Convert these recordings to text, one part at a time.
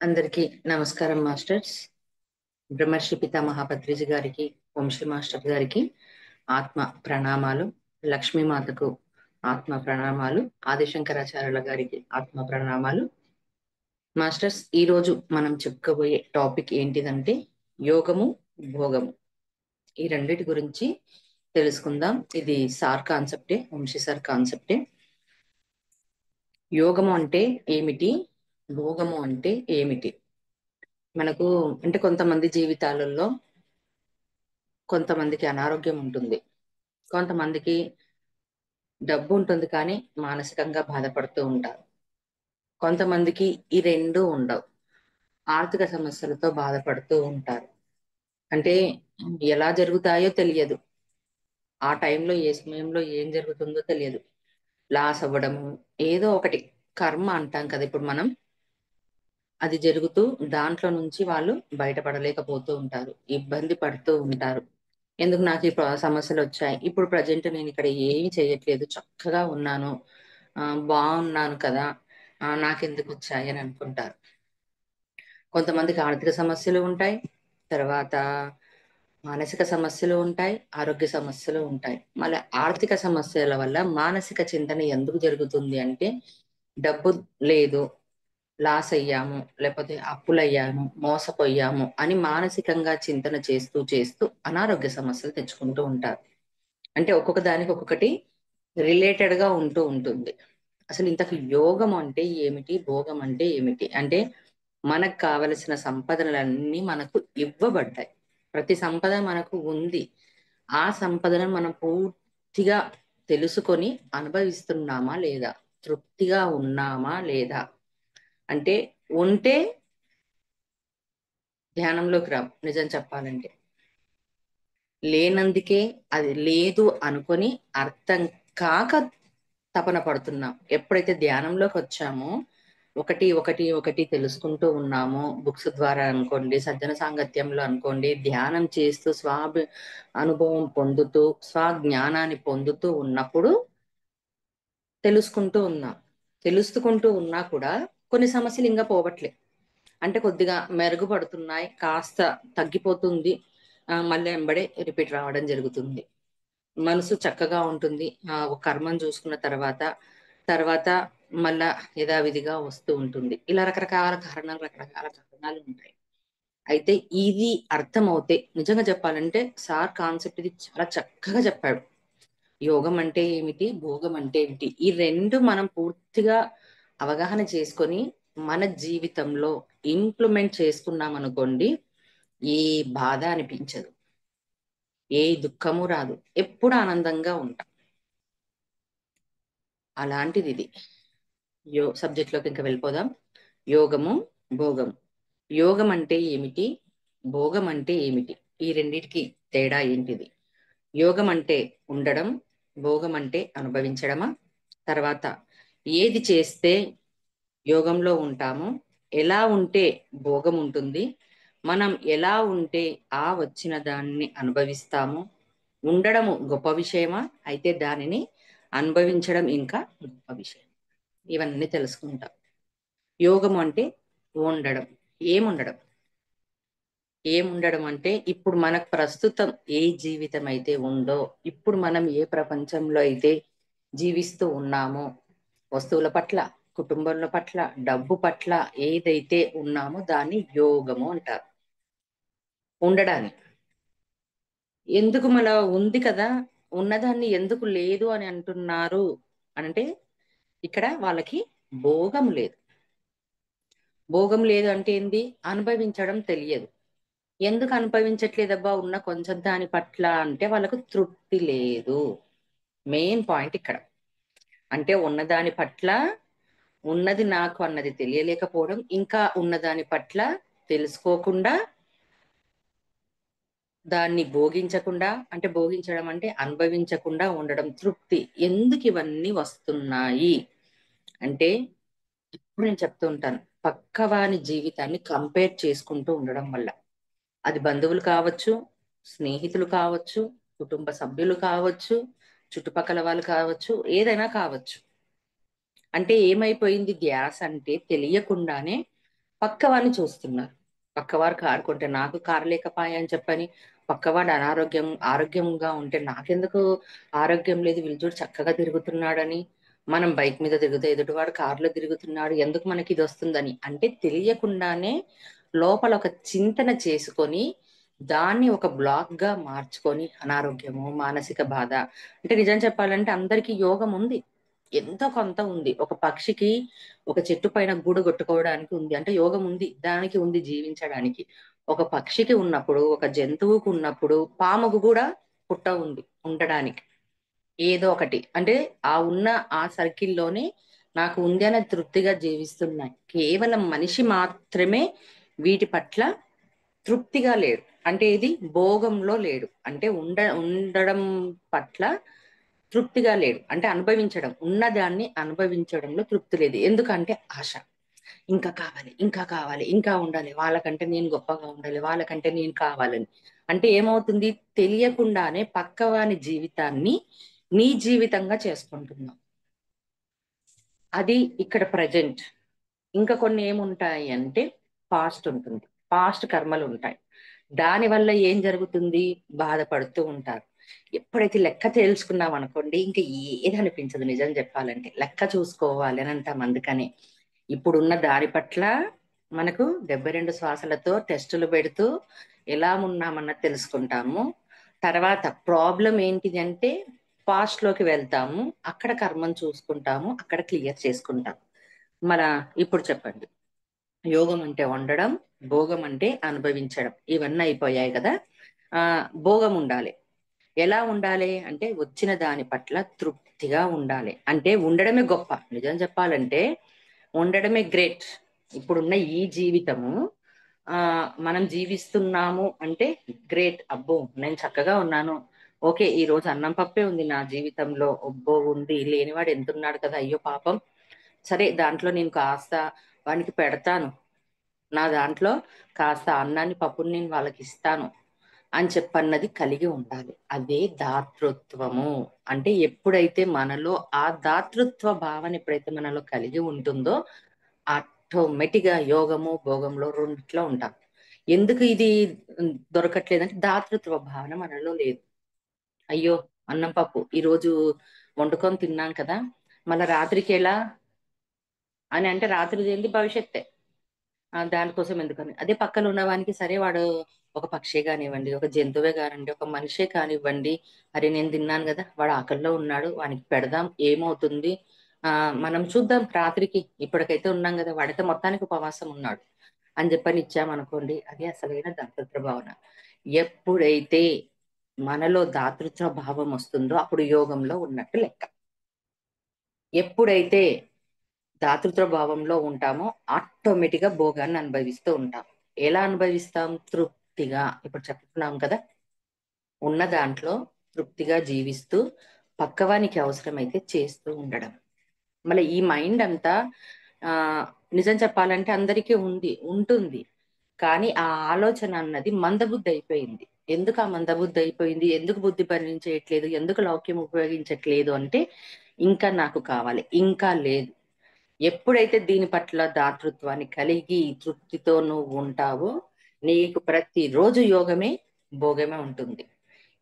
అందరికీ నమస్కారం మాస్టర్స్. బ్రహ్మర్షి పితామహ పత్రిజీ గారికి, వంశీ మాస్టర్ గారికి ఆత్మ ప్రణామాలు. లక్ష్మీమాతకు ఆత్మ ప్రణామాలు. ఆదిశంకరాచార్యుల గారికి ఆత్మ ప్రణామాలు. మాస్టర్స్, ఈ రోజు మనం చెప్పుకోబోయే టాపిక్ ఏంటిదంటే యోగము, భోగము. ఈ రెండిటి గురించి తెలుసుకుందాం. ఇది సార్ కాన్సెప్టే, వంశీ సార్ కాన్సెప్టే. యోగము అంటే ఏమిటి, భోగము అంటే ఏమిటి? మనకు అంటే కొంతమంది జీవితాలలో కొంతమందికి అనారోగ్యం ఉంటుంది, కొంతమందికి డబ్బు ఉంటుంది కానీ మానసికంగా బాధపడుతూ ఉంటారు, కొంతమందికి ఈ రెండు ఉండవు, ఆర్థిక సమస్యలతో బాధపడుతూ ఉంటారు. అంటే ఎలా జరుగుతాయో తెలియదు, ఆ టైంలో ఏ సమయంలో ఏం జరుగుతుందో తెలియదు. లాస్ అవ్వడము, ఏదో ఒకటి కర్మ అంటాం కదా ఇప్పుడు మనం, అది జరుగుతూ దాంట్లో నుంచి వాళ్ళు బయటపడలేకపోతూ ఉంటారు, ఇబ్బంది పడుతూ ఉంటారు. ఎందుకు నాకు ఈ సమస్యలు వచ్చాయి, ఇప్పుడు ప్రజెంట్ నేను ఇక్కడ ఏమీ చేయట్లేదు, చక్కగా ఉన్నాను, ఆ, బాగున్నాను కదా, నాకెందుకు వచ్చాయి అని అనుకుంటారు. కొంతమందికి ఆర్థిక సమస్యలు ఉంటాయి, తర్వాత మానసిక సమస్యలు ఉంటాయి, ఆరోగ్య సమస్యలు ఉంటాయి. మళ్ళీ ఆర్థిక సమస్యల వల్ల మానసిక చింతన ఎందుకు జరుగుతుంది అంటే, డబ్బు లేదు, లాస్ అయ్యాము, లేకపోతే అప్పులయ్యాము, మోసపోయాము అని మానసికంగా చింతన చేస్తూ చేస్తూ అనారోగ్య సమస్యలు తెచ్చుకుంటూ ఉంటారు. అంటే ఒక్కొక్క దానికి ఒక్కొక్కటి రిలేటెడ్ గా ఉంటూ ఉంటుంది. అసలు ఇంతకు యోగం అంటే ఏమిటి, భోగం అంటే ఏమిటి అంటే, మనకు కావలసిన సంపదలన్నీ మనకు ఇవ్వబడ్డాయి. ప్రతి సంపద మనకు ఉంది. ఆ సంపదను మనం పూర్తిగా తెలుసుకొని అనుభవిస్తున్నామా లేదా, తృప్తిగా ఉన్నామా లేదా? అంటే ఉంటే ధ్యానంలోకి రాం, నిజం చెప్పాలంటే. లేనందుకే అది లేదు అనుకొని అర్థం కాక తపన పడుతున్నాం. ఎప్పుడైతే ధ్యానంలోకి వచ్చామో, ఒకటి ఒకటి ఒకటి తెలుసుకుంటూ ఉన్నామో, బుక్స్ ద్వారా అనుకోండి, సజ్జన సాంగత్యంలో అనుకోండి, ధ్యానం చేస్తూ అనుభవం పొందుతూ స్వజ్ఞానాన్ని పొందుతూ ఉన్నప్పుడు తెలుసుకుంటూ ఉన్నాం. తెలుసుకుంటూ ఉన్నా కూడా కొన్ని సమస్యలు ఇంకా పోవట్లే. అంటే కొద్దిగా మెరుగుపడుతున్నాయి, కాస్త తగ్గిపోతుంది, మళ్ళీ వెంబడే రిపీట్ రావడం జరుగుతుంది. మనసు చక్కగా ఉంటుంది, ఒక కర్మను చూసుకున్న తర్వాత తర్వాత మళ్ళా యథావిధిగా వస్తూ ఉంటుంది. ఇలా రకరకాల కారణాలు ఉంటాయి. అయితే ఇది అర్థమవుతే, నిజంగా చెప్పాలంటే సార్ కాన్సెప్ట్ ఇది చాలా చక్కగా చెప్పాడు. యోగం అంటే ఏమిటి, భోగం అంటే ఏమిటి, ఈ రెండు మనం పూర్తిగా అవగాహన చేసుకొని మన జీవితంలో ఇంప్లిమెంట్ చేసుకున్నాం అనుకోండి, ఏ బాధ అనిపించదు, ఏ దుఃఖము రాదు, ఎప్పుడు ఆనందంగా ఉంటాం. అలాంటిది ఇది. సబ్జెక్ట్ లోకి ఇంకా వెళ్ళిపోదాం. యోగము, భోగము. యోగం అంటే ఏమిటి, భోగం అంటే ఏమిటి, ఈ రెండిటికి తేడా ఏంటిది? యోగం అంటే ఉండడం, భోగం అంటే అనుభవించడమా? తర్వాత ఏది చేస్తే యోగంలో ఉంటామో, ఎలా ఉంటే భోగం ఉంటుంది, మనం ఎలా ఉంటే ఆ వచ్చిన దాన్ని అనుభవిస్తాము. ఉండడము గొప్ప విషయమా, అయితే దానిని అనుభవించడం ఇంకా గొప్ప విషయం. ఇవన్నీ తెలుసుకుంటాం. యోగం అంటే ఉండడం. ఏముండడం? ఏముండడం అంటే, ఇప్పుడు మనకు ప్రస్తుతం ఏ జీవితం అయితే ఉందో, ఇప్పుడు మనం ఏ ప్రపంచంలో అయితే జీవిస్తూ ఉన్నామో, వస్తువుల పట్ల, కుటుంబంలో పట్ల, డబ్బు పట్ల ఏదైతే ఉన్నామో దాన్ని యోగము అంటారు. ఉండడాన్ని. ఎందుకు మన ఉంది కదా, ఉన్నదాన్ని ఎందుకు లేదు అని అంటున్నారు అంటే, ఇక్కడ వాళ్ళకి భోగం లేదు. భోగం లేదు అంటే ఏంది? అనుభవించడం తెలియదు. ఎందుకు అనుభవించట్లేదబ్బా ఉన్న కొంచెం దాని పట్ల అంటే, వాళ్ళకు తృప్తి లేదు. మెయిన్ పాయింట్ ఇక్కడ. అంటే ఉన్నదాని పట్ల, ఉన్నది నాకు అన్నది తెలియలేకపోవడం, ఇంకా ఉన్నదాని పట్ల తెలుసుకోకుండా, దాన్ని భోగించకుండా, అంటే భోగించడం అంటే అనుభవించకుండా ఉండడం. తృప్తి. ఎందుకు ఇవన్నీ వస్తున్నాయి అంటే, ఇప్పుడు నేను చెప్తూ ఉంటాను, పక్కవాని జీవితాన్ని కంపేర్ చేసుకుంటూ ఉండడం వల్ల. అది బంధువులు కావచ్చు, స్నేహితులు కావచ్చు, కుటుంబ సభ్యులు కావచ్చు, చుట్టుపక్కల వాళ్ళు కావచ్చు, ఏదైనా కావచ్చు. అంటే ఏమైపోయింది ధ్యాస అంటే, తెలియకుండానే పక్కవాడిని చూస్తున్నారు. పక్కవారు కారు కొంటే నాకు కారు లేకపాయ అని చెప్పని, పక్కవాడు ఆరోగ్యంగా ఉంటే నాకెందుకు ఆరోగ్యం లేదు, వీళ్ళు చూడు చక్కగా తిరుగుతున్నాడని, మనం బైక్ మీద తిరుగుతే ఎదుటివాడు కారులో తిరుగుతున్నాడు, ఎందుకు మనకి ఇది వస్తుందని, అంటే తెలియకుండానే లోపల ఒక చింతన చేసుకొని దాన్ని ఒక బ్లాక్ గా మార్చుకొని అనారోగ్యము, మానసిక బాధ. అంటే నిజం చెప్పాలంటే అందరికీ యోగం ఉంది, ఎంతో కొంత ఉంది. ఒక పక్షికి ఒక చెట్టు పైన గూడు కొట్టుకోవడానికి ఉంది అంటే యోగం ఉంది, దానికి ఉంది జీవించడానికి. ఒక పక్షికి ఉన్నప్పుడు, ఒక జంతువుకు ఉన్నప్పుడు, పాముకు కూడా పుట్ట ఉంది ఉండడానికి. ఏదో ఒకటి అంటే ఆ ఉన్న ఆ సర్కిల్లోనే నాకు ఉంది అని తృప్తిగా జీవిస్తున్నాయి. కేవలం మనిషి మాత్రమే వీటి పట్ల తృప్తిగా లేడు. అంటే ఇది భోగంలో లేడు, అంటే ఉండడం పట్ల తృప్తిగా లేడు. అంటే అనుభవించడం, ఉన్నదాన్ని అనుభవించడంలో తృప్తి లేదు. ఎందుకంటే ఆశ, ఇంకా కావాలి, ఇంకా కావాలి, ఇంకా ఉండాలి, వాళ్ళకంటే నేను గొప్పగా ఉండాలి, వాళ్ళకంటే నేను కావాలని. అంటే ఏమవుతుంది, తెలియకుండానే పక్కవాని జీవితాన్ని నీ జీవితంగా చేసుకుంటున్నావు. అది ఇక్కడ ప్రజెంట్. ఇంకా కొన్ని ఏముంటాయి అంటే పాస్ట్ ఉంటుంది, పాస్ట్ కర్మలు ఉంటాయి. దానివల్ల ఏం జరుగుతుంది, బాధపడుతూ ఉంటారు. ఎప్పుడైతే లెక్క తేల్చుకున్నాం అనుకోండి, ఇంకా ఏది అనిపించదు. నిజం చెప్పాలంటే లెక్క చూసుకోవాలి అని అంటాం. అందుకని ఇప్పుడున్న దారి పట్ల మనకు 72 శ్వాసలతో టెస్టులు పెడుతూ ఎలా ఉన్నామన్నది తెలుసుకుంటాము. తర్వాత ప్రాబ్లం ఏంటిది అంటే పాస్ట్ లోకి వెళ్తాము, అక్కడ కర్మను చూసుకుంటాము, అక్కడ క్లియర్ చేసుకుంటాం. మన ఇప్పుడు చెప్పండి, యోగం అంటే వండడం, భోగం అంటే అనుభవించడం, ఇవన్నీ అయిపోయాయి కదా. ఆ భోగం ఉండాలి. ఎలా ఉండాలి అంటే వచ్చిన దాని పట్ల తృప్తిగా ఉండాలి. అంటే ఉండడమే గొప్ప. నిజం చెప్పాలంటే ఉండడమే గ్రేట్. ఇప్పుడున్న ఈ జీవితము ఆ మనం జీవిస్తున్నాము అంటే గ్రేట్. అబ్బో నేను చక్కగా ఉన్నాను, ఓకే ఈ రోజు అన్నం పప్పే ఉంది నా జీవితంలో, ఒబ్బో ఉంది, లేనివాడు ఎంతున్నాడు కదా, అయ్యో పాపం, సరే దాంట్లో నేను కాస్త వానికి పెడతాను, నా దాంట్లో కాస్త అన్నాన్ని పప్పుని నేను వాళ్ళకి ఇస్తాను అని చెప్పన్నది కలిగి ఉండాలి. అదే దాతృత్వము. అంటే ఎప్పుడైతే మనలో ఆ దాతృత్వ భావన ఎప్పుడైతే మనలో కలిగి ఉంటుందో ఆటోమేటిక్ గా యోగము భోగంలో రెండిట్లో ఉంటాం. ఎందుకు ఇది దొరకట్లేదంటే దాతృత్వ భావన మనలో లేదు. అయ్యో అన్నం పప్పు ఈరోజు వండుకొని తిన్నాం కదా, మళ్ళా రాత్రికి ఎలా అని అంటే రాత్రి ఏంది భవిష్యత్తే. దానికోసం ఎందుకని అదే పక్కన ఉన్నవానికి సరే వాడు ఒక పక్షి కానివ్వండి, ఒక జంతువే కానివ్వండి, ఒక మనిషే కానివ్వండి, అరే నేను తిన్నాను కదా, వాడు ఆకలిలో ఉన్నాడు, వానికి పెడదాం ఏమవుతుంది, ఆ మనం చూద్దాం రాత్రికి, ఇప్పటికైతే ఉన్నాం కదా, వాడైతే మొత్తానికి ఉపవాసం ఉన్నాడు అని చెప్పని ఇచ్చామనుకోండి, అది అసలైన దాతృత్వ భావన. ఎప్పుడైతే మనలో దాతృత్వ భావం వస్తుందో అప్పుడు యోగంలో ఉన్నట్టు లెక్క. ఎప్పుడైతే దాతృత్వ భావంలో ఉంటామో ఆటోమేటిక్ గా భోగాన్ని అనుభవిస్తూ ఉంటాం. ఎలా అనుభవిస్తాం, తృప్తిగా. ఇప్పుడు చెప్తున్నాం కదా, ఉన్న దాంట్లో తృప్తిగా జీవిస్తూ పక్కవానికి అవసరమైతే చేస్తూ ఉండడం. మళ్ళీ ఈ మైండ్ అంతా ఆ నిజం చెప్పాలంటే అందరికీ ఉంటుంది. కానీ ఆ ఆలోచన అన్నది మందబుద్ధి అయిపోయింది. ఎందుకు ఆ మందబుద్ధి అయిపోయింది, ఎందుకు బుద్ధి పని చేయట్లేదు, ఎందుకు లౌక్యం ఉపయోగించట్లేదు అంటే ఇంకా నాకు కావాలి, ఇంకా లేదు. ఎప్పుడైతే దీని పట్ల దాతృత్వాన్ని కలిగి తృప్తితో నువ్వు ఉంటావో నీకు ప్రతిరోజు యోగమే భోగమే ఉంటుంది.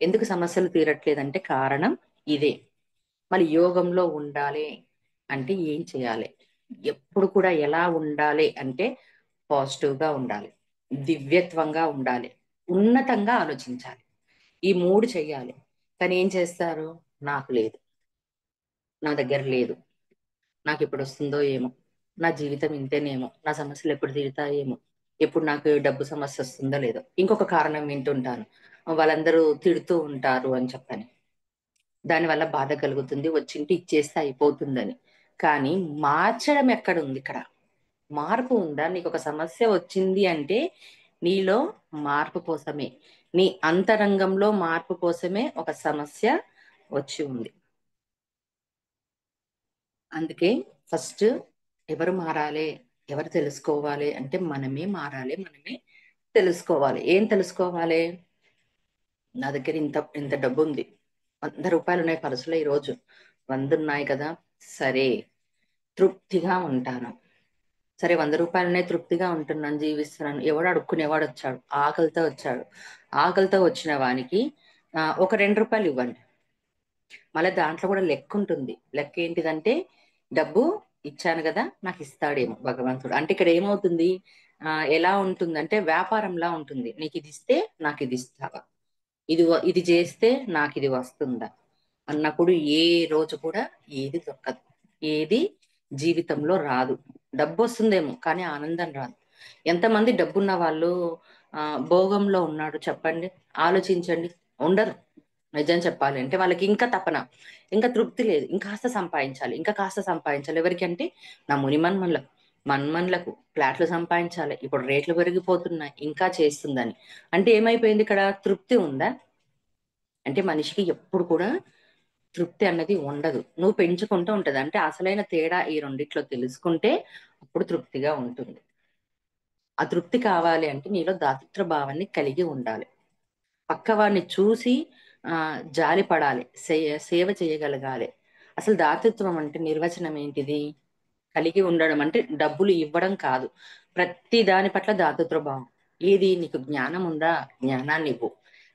ఎందుకు సమస్యలు తీరట్లేదంటే కారణం ఇదే. మరి యోగంలో ఉండాలి అంటే ఏం చేయాలి, ఎప్పుడు కూడా ఎలా ఉండాలి అంటే పాజిటివ్ గా ఉండాలి, దివ్యత్వంగా ఉండాలి, ఉన్నతంగా ఆలోచించాలి. ఈ మూడు చెయ్యాలి. కానీ ఏం చేస్తారు, నాకు లేదు, నా దగ్గర లేదు, నాకు ఎప్పుడు వస్తుందో ఏమో, నా జీవితం ఇంతేనేమో, నా సమస్యలు ఎప్పుడు తీరుతాయేమో, ఎప్పుడు నాకు డబ్బు సమస్య వస్తుందో లేదో, ఇంకొక కారణం వింటుంటాను, వాళ్ళందరూ తిడుతూ ఉంటారు అని చెప్పని, దానివల్ల బాధ కలుగుతుంది, వచ్చింటి ఇచ్చేస్తే అయిపోతుందని. కానీ మార్చడం ఎక్కడ ఉంది ఇక్కడ, మార్పు ఉందా, నీకు ఒక సమస్య వచ్చింది అంటే నీలో మార్పు కోసమే, నీ అంతరంగంలో మార్పు కోసమే ఒక సమస్య వచ్చి ఉంది. అందుకే ఫస్ట్ ఎవరు మారాలి, ఎవరు తెలుసుకోవాలి అంటే మనమే మారాలి, మనమే తెలుసుకోవాలి. ఏం తెలుసుకోవాలి, నా దగ్గర ఇంత ఇంత డబ్బు ఉంది, 100 రూపాయలు ఉన్నాయి పర్సులో ఈరోజు, 100 ఉన్నాయి కదా, సరే తృప్తిగా ఉంటాను, సరే 100 రూపాయలనే తృప్తిగా ఉంటున్నాను, జీవిస్తున్నాను. ఎవడు అడుక్కునేవాడు వచ్చాడు, ఆకలితో వచ్చాడు. ఆకలితో వచ్చిన వానికి ఒక 2 రూపాయలు ఇవ్వండి. మళ్ళీ దాంట్లో కూడా లెక్క ఉంటుంది. లెక్క ఏంటిదంటే, డబ్బు ఇచ్చాను కదా, నాకు ఇస్తాడేమో భగవంతుడు. అంటే ఇక్కడ ఏమవుతుంది, ఎలా ఉంటుందంటే వ్యాపారంలా ఉంటుంది. నీకు ఇది ఇస్తే నాకు ఇది ఇస్తావా, ఇది చేస్తే నాకు ఇది వస్తుందా అన్నప్పుడు ఏ రోజు కూడా ఏది దొరకదు, ఏది జీవితంలో రాదు. డబ్బు వస్తుందేమో కానీ ఆనందం రాదు. ఎంతమంది డబ్బున్న వాళ్ళు ఆ భోగంలో ఉన్నాడు చెప్పండి, ఆలోచించండి. ఉండరు. నిజం చెప్పాలి అంటే వాళ్ళకి ఇంకా తపన, ఇంకా తృప్తి లేదు. ఇంకాస్త సంపాదించాలి, ఇంకా కాస్త సంపాదించాలి. ఎవరికి అంటే నా ముని మన్మన్లకు ఫ్లాట్లు సంపాదించాలి, ఇప్పుడు రేట్లు పెరిగిపోతున్నాయి, ఇంకా చేస్తుందని. అంటే ఏమైపోయింది ఇక్కడ, తృప్తి ఉందా? అంటే మనిషికి ఎప్పుడు కూడా తృప్తి అన్నది ఉండదు. నువ్వు పెంచుకుంటూ ఉంటది. అంటే అసలైన తేడా ఈ రెండిట్లో తెలుసుకుంటే అప్పుడు తృప్తిగా ఉంటుంది. ఆ తృప్తి కావాలి అంటే నీలో దాతృత్వ భావాన్ని కలిగి ఉండాలి. పక్కవాడిని చూసి జాలి పడాలి, సేవ చేయగలగాలి. అసలు దాతృత్వం అంటే నిర్వచనం ఏంటిది? కలిగి ఉండడం అంటే డబ్బులు ఇవ్వడం కాదు. ప్రతి దాని పట్ల దాతృత్వ భావం. ఏది, నీకు జ్ఞానం ఉందా, జ్ఞానాన్ని ఇవ్వు.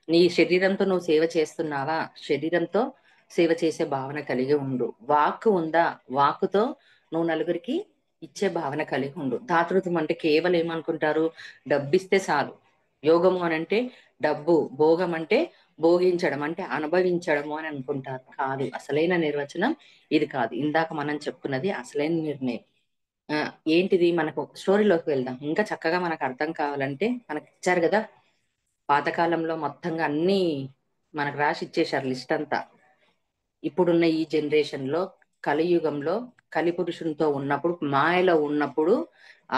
నీ శరీరంతో నువ్వు సేవ చేస్తున్నావా, శరీరంతో సేవ చేసే భావన కలిగి ఉండు. వాక్కు ఉందా, వాక్కుతో నువ్వు నలుగురికి ఇచ్చే భావన కలిగి ఉండు. దాతృత్వం అంటే కేవలం ఏమనుకుంటారు, డబ్బిస్తే చాలు. యోగము అని అంటే డబ్బు, భోగం అంటే భోగించడం అంటే అనుభవించడము అని అనుకుంటారు. కాదు, అసలైన నిర్వచనం ఇది కాదు. ఇందాక మనం చెప్పుకున్నది అసలైన నిర్ణయం. ఆ ఏంటిది, మనకు స్టోరీలోకి వెళ్దాం. ఇంకా చక్కగా మనకు అర్థం కావాలంటే, మనకి ఇచ్చారు కదా పాతకాలంలో మొత్తంగా అన్ని మనకు రాసి ఇచ్చేశారు లిస్ట్ అంతా. ఇప్పుడున్న ఈ జనరేషన్ లో, కలియుగంలో, కలిపురుషునితో ఉన్నప్పుడు, మాయలో ఉన్నప్పుడు,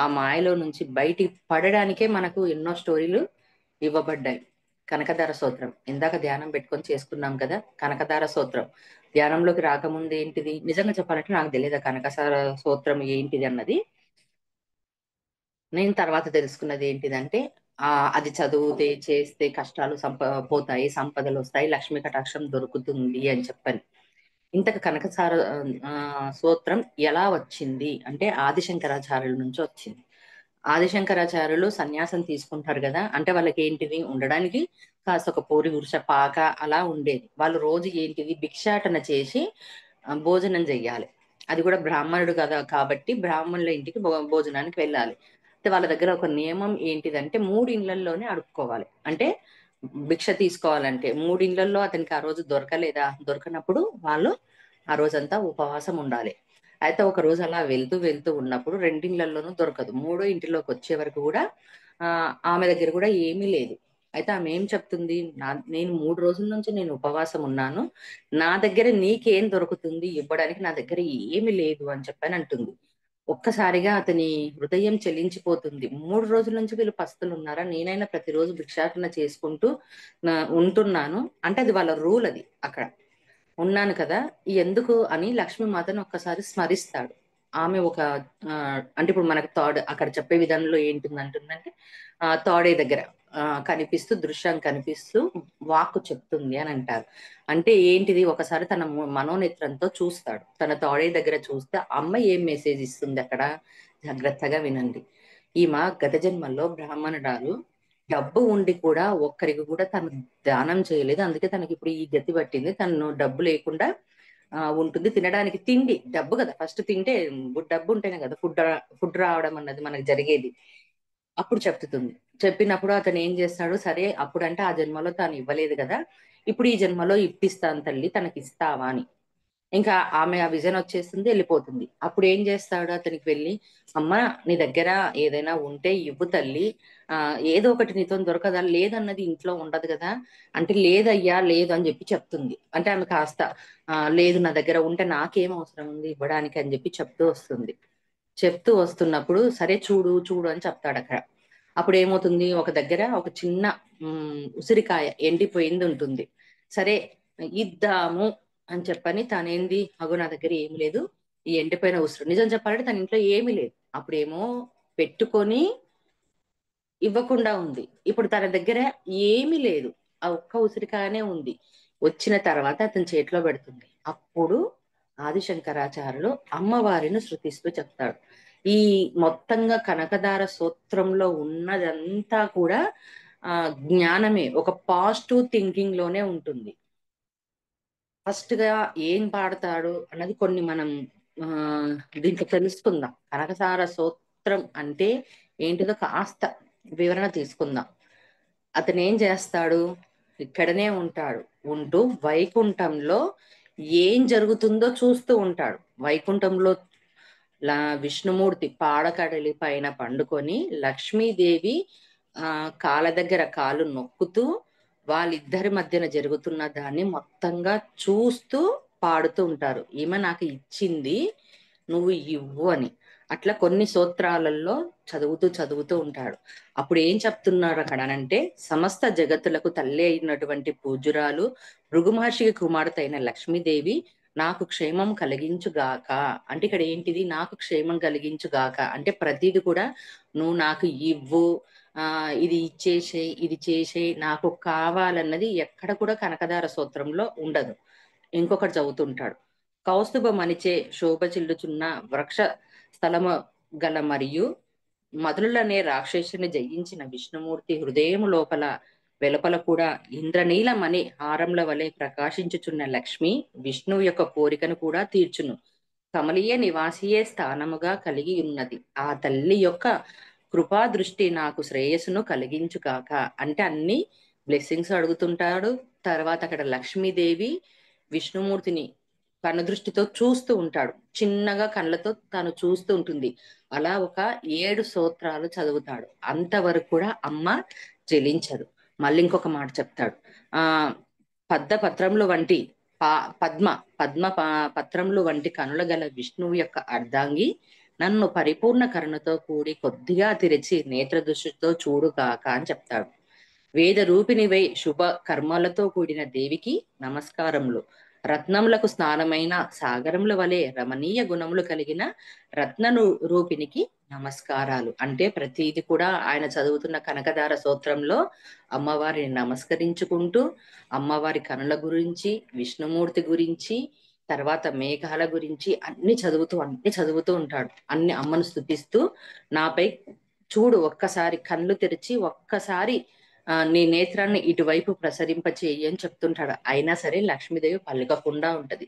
ఆ మాయలో నుంచి బయటికి పడడానికే మనకు ఎన్నో స్టోరీలు ఇవ్వబడ్డాయి. కనకదార స్తోత్రం ఇందాక ధ్యానం పెట్టుకొని చేసుకున్నాం కదా. కనకదార స్తోత్రం ధ్యానంలోకి రాకముందు ఏంటిది, నిజంగా చెప్పాలంటే నాకు తెలియదు కనకదార స్తోత్రం ఏంటిది అన్నది. నేను తర్వాత తెలుసుకున్నది ఏంటిదంటే, అది చదివితే చేస్తే కష్టాలు పోతాయి, సంపదలు వస్తాయి, లక్ష్మీ కటాక్షం దొరుకుతుంది అని చెప్పని. ఇంతకు కనకసార స్తోత్రం ఎలా వచ్చింది అంటే ఆదిశంకరాచార్యుల నుంచి వచ్చింది. ఆదిశంకరాచార్యులు సన్యాసం తీసుకుంటారు కదా, అంటే వాళ్ళకి ఏంటిది, ఉండడానికి కాస్త ఒక పూరి గుడిసె పాక అలా ఉండేది. వాళ్ళు రోజు ఏంటిది భిక్షాటన చేసి భోజనం చెయ్యాలి. అది కూడా బ్రాహ్మణుడు కదా కాబట్టి బ్రాహ్మణుల ఇంటికి భోజనానికి వెళ్ళాలి. అయితే వాళ్ళ దగ్గర ఒక నియమం ఏంటిదంటే 3 ఇళ్లల్లోనే అడుక్కోవాలి. అంటే భిక్ష తీసుకోవాలంటే 3 ఇళ్లల్లో అతనికి ఆ రోజు దొరకలేదా, దొరకనప్పుడు వాళ్ళు ఆ రోజంతా ఉపవాసం ఉండాలి. అయితే ఒక రోజు అలా వెళ్తూ వెళ్తూ ఉన్నప్పుడు 2 ఇళ్లల్లోనూ దొరకదు. మూడో ఇంటిలోకి వచ్చే వరకు కూడా ఆమె దగ్గర కూడా ఏమీ లేదు. అయితే ఆమె ఏం చెప్తుంది, నేను 3 రోజుల నుంచి నేను ఉపవాసం ఉన్నాను, నా దగ్గర నీకేం దొరుకుతుంది ఇవ్వడానికి, నా దగ్గర ఏమి లేదు అని చెప్పని అంటుంది. ఒక్కసారిగా అతని హృదయం చెలించిపోతుంది. 3 రోజుల నుంచి వీళ్ళు పస్తులు ఉన్నారా, నేనైనా ప్రతిరోజు భిక్షాటన చేసుకుంటూ ఉంటున్నాను అంటే అది వాళ్ళ రూల్, అది అక్కడ ఉన్నాను కదా, ఎందుకు అని లక్ష్మీమాతను ఒక్కసారి స్మరిస్తాడు. ఆమె ఒక అంటే ఇప్పుడు మనకు థర్డ్ అక్కడ చెప్పే విధానంలో ఏంటుంది అంటుందంటే, తాడే దగ్గర కనిపిస్తూ, దృశ్యం కనిపిస్తూ వాక్కు చెప్తుంది అని అంటారు. అంటే ఏంటిది, ఒకసారి తన మనోనేత్రంతో చూస్తాడు. తన తాడే దగ్గర చూస్తే అమ్మ ఏం మెసేజ్ ఇస్తుంది అక్కడ, జాగ్రత్తగా వినండి. ఈమె గత జన్మల్లో బ్రాహ్మణురాలు, డబ్బు ఉండి కూడా ఒక్కరికి కూడా తను దానం చేయలేదు. అందుకే తనకి ఇప్పుడు ఈ గతి పట్టింది. తను డబ్బు లేకుండా ఉంటుంది. తినడానికి తిండి డబ్బు కదా, ఫస్ట్ తింటే డబ్బు ఉంటేనే కదా ఫుడ్ రావడం అన్నది మనకు జరిగేది. అప్పుడు చెప్తుంది. చెప్పినప్పుడు అతను ఏం చేస్తాడు, సరే అప్పుడంటే ఆ జన్మలో తాను ఇవ్వలేదు కదా, ఇప్పుడు ఈ జన్మలో ఇప్పిస్తాను తల్లి, తనకి ఇస్తావా అని. ఇంకా ఆమె ఆ విజన్ వచ్చేస్తుంది, వెళ్ళిపోతుంది. అప్పుడు ఏం చేస్తాడు, అతనికి వెళ్ళి, అమ్మ నీ దగ్గర ఏదైనా ఉంటే ఇవ్వు తల్లి, ఏదో ఒకటి నీతో దొరకదా, లేదన్నది ఇంట్లో ఉండదు కదా. అంటే లేదయ్యా లేదు అని చెప్పి చెప్తుంది. అంటే ఆమె కాస్త లేదు నా దగ్గర ఉంటే నాకేం అవసరం ఉంది ఇవ్వడానికి అని చెప్పి చెప్తూ వస్తుంది. చెప్తూ వస్తున్నప్పుడు సరే చూడు చూడు అని చెప్తాడు అక్కడ. అప్పుడు ఏమవుతుంది, ఒక దగ్గర ఒక చిన్న ఉసిరికాయ ఎండిపోయింది ఉంటుంది. సరే ఇద్దాము అని చెప్పని తానేంది, అగో నా దగ్గర ఏమి లేదు, ఈ ఎండిపోయిన ఉసిరి, నిజం చెప్పాలంటే తన ఇంట్లో ఏమీ లేదు. అప్పుడేమో పెట్టుకొని ఇవ్వకుండా ఉంది. ఇప్పుడు తన దగ్గర ఏమీ లేదు, ఆ ఒక్క ఉసిరికాయనే ఉంది. వచ్చిన తర్వాత అతని చేతిలో పెడుతుంది. అప్పుడు ఆదిశంకరాచార్యులు అమ్మవారిని శృతిస్తూ చెప్తాడు. ఈ మొత్తంగా కనకదార సూత్రంలో ఉన్నదంతా కూడా జ్ఞానమే, ఒక పాజిటివ్ థింకింగ్ లోనే ఉంటుంది. ఫస్ట్ గా ఏం పాడతాడు అన్నది కొన్ని మనం ఆ దీంట్లో తెలుసుకుందాం. కనకదార సూత్రం అంటే ఏంటిదో కాస్త వివరణ తీసుకుందాం. అతను ఏం చేస్తాడు, ఇక్కడనే ఉంటాడు, ఉంటూ వైకుంఠంలో ఏం జరుగుతుందో చూస్తూ ఉంటాడు. వైకుంఠంలో విష్ణుమూర్తి పాడకడలి పైన పండుకొని లక్ష్మీదేవి కాళ్ళ దగ్గర కాలు నొక్కుతూ వాళ్ళిద్దరి మధ్యన జరుగుతున్న దాన్ని మొత్తంగా చూస్తూ పాడుతూ ఉంటారు. ఈమె నాకు ఇచ్చింది, నువ్వు ఇవ్వు అని. అట్లా కొన్ని సూత్రాలలో చదువుతూ చదువుతూ ఉంటాడు. అప్పుడు ఏం చెప్తున్నారు అక్కడ అంటే, సమస్త జగత్తులకు తల్లి అయినటువంటి పూజురాలు భృగు మహర్షికి కుమార్తె అయిన లక్ష్మీదేవి నాకు క్షేమం కలిగించుగాక. అంటే ఇక్కడ ఏంటిది, నాకు క్షేమం కలిగించుగాక అంటే ప్రతిది కూడా నువ్వు నాకు ఇవ్వు, ఇది ఇచ్చేసేయి, ఇది చేసేయి, నాకు కావాలన్నది ఎక్కడ కూడా కనకదార సూత్రంలో ఉండదు. ఇంకొకటి చదువుతుంటాడు. కౌస్తుభ మణిచే శోభ చిల్లుచున్న వృక్ష స్థలము గల మరియు మధులనే రాక్షసుని జయించిన విష్ణుమూర్తి హృదయం లోపల వెలుపల కూడా ఇంద్రనీలమణి హారముల వలె ప్రకాశించుచున్న లక్ష్మి విష్ణువు యొక్క కోరికను కూడా తీర్చును. కమలీయ నివాసియే స్థానముగా కలిగి ఉన్నది. ఆ తల్లి యొక్క కృపా దృష్టి నాకు శ్రేయస్సును కలిగించుగాక. అంటే అన్ని బ్లెస్సింగ్స్ అడుగుతుంటాడు. తర్వాత అక్కడ లక్ష్మీదేవి విష్ణుమూర్తిని కనుదృష్టితో చూస్తూ ఉంటాడు. చిన్నగా కళ్ళతో తాను చూస్తూ ఉంటుంది. అలా ఒక 7 స్తోత్రాలు చదువుతాడు. అంతవరకు కూడా అమ్మ జలించదు. మళ్ళీ ఇంకొక మాట చెప్తాడు. ఆ పద్మ పత్రములు వంటి పద్మ పద్మ పత్రములు వంటి కనుల గల విష్ణువు యొక్క అర్ధాంగి నన్ను పరిపూర్ణ కరుణతో కూడి కొద్దిగా తెరిచి నేత్ర దృష్టితో చూడుగాక అని చెప్తాడు. వేద రూపిణివై శుభ కర్మలతో కూడిన దేవికి నమస్కారములు. రత్నములకు స్నానమైన సాగరముల వలె రమణీయ గుణములు కలిగిన రత్నను రూపిణికి నమస్కారాలు. అంటే ప్రతిది కూడా ఆయన చదువుతున్న కనకదార స్తోత్రంలో అమ్మవారిని నమస్కరించుకుంటూ అమ్మవారి కనుల గురించి, విష్ణుమూర్తి గురించి, తర్వాత మేఘాల గురించి అన్ని చదువుతూ ఉంటాడు. అన్ని అమ్మను స్తుతిస్తూ, నాపై చూడు, ఒక్కసారి కళ్ళు తెరిచి ఒక్కసారి నీ నేత్రాన్ని ఇటువైపు ప్రసరింప చేయి అని చెప్తుంటాడు. అయినా సరే లక్ష్మీదేవి పలకకుండా ఉంటది.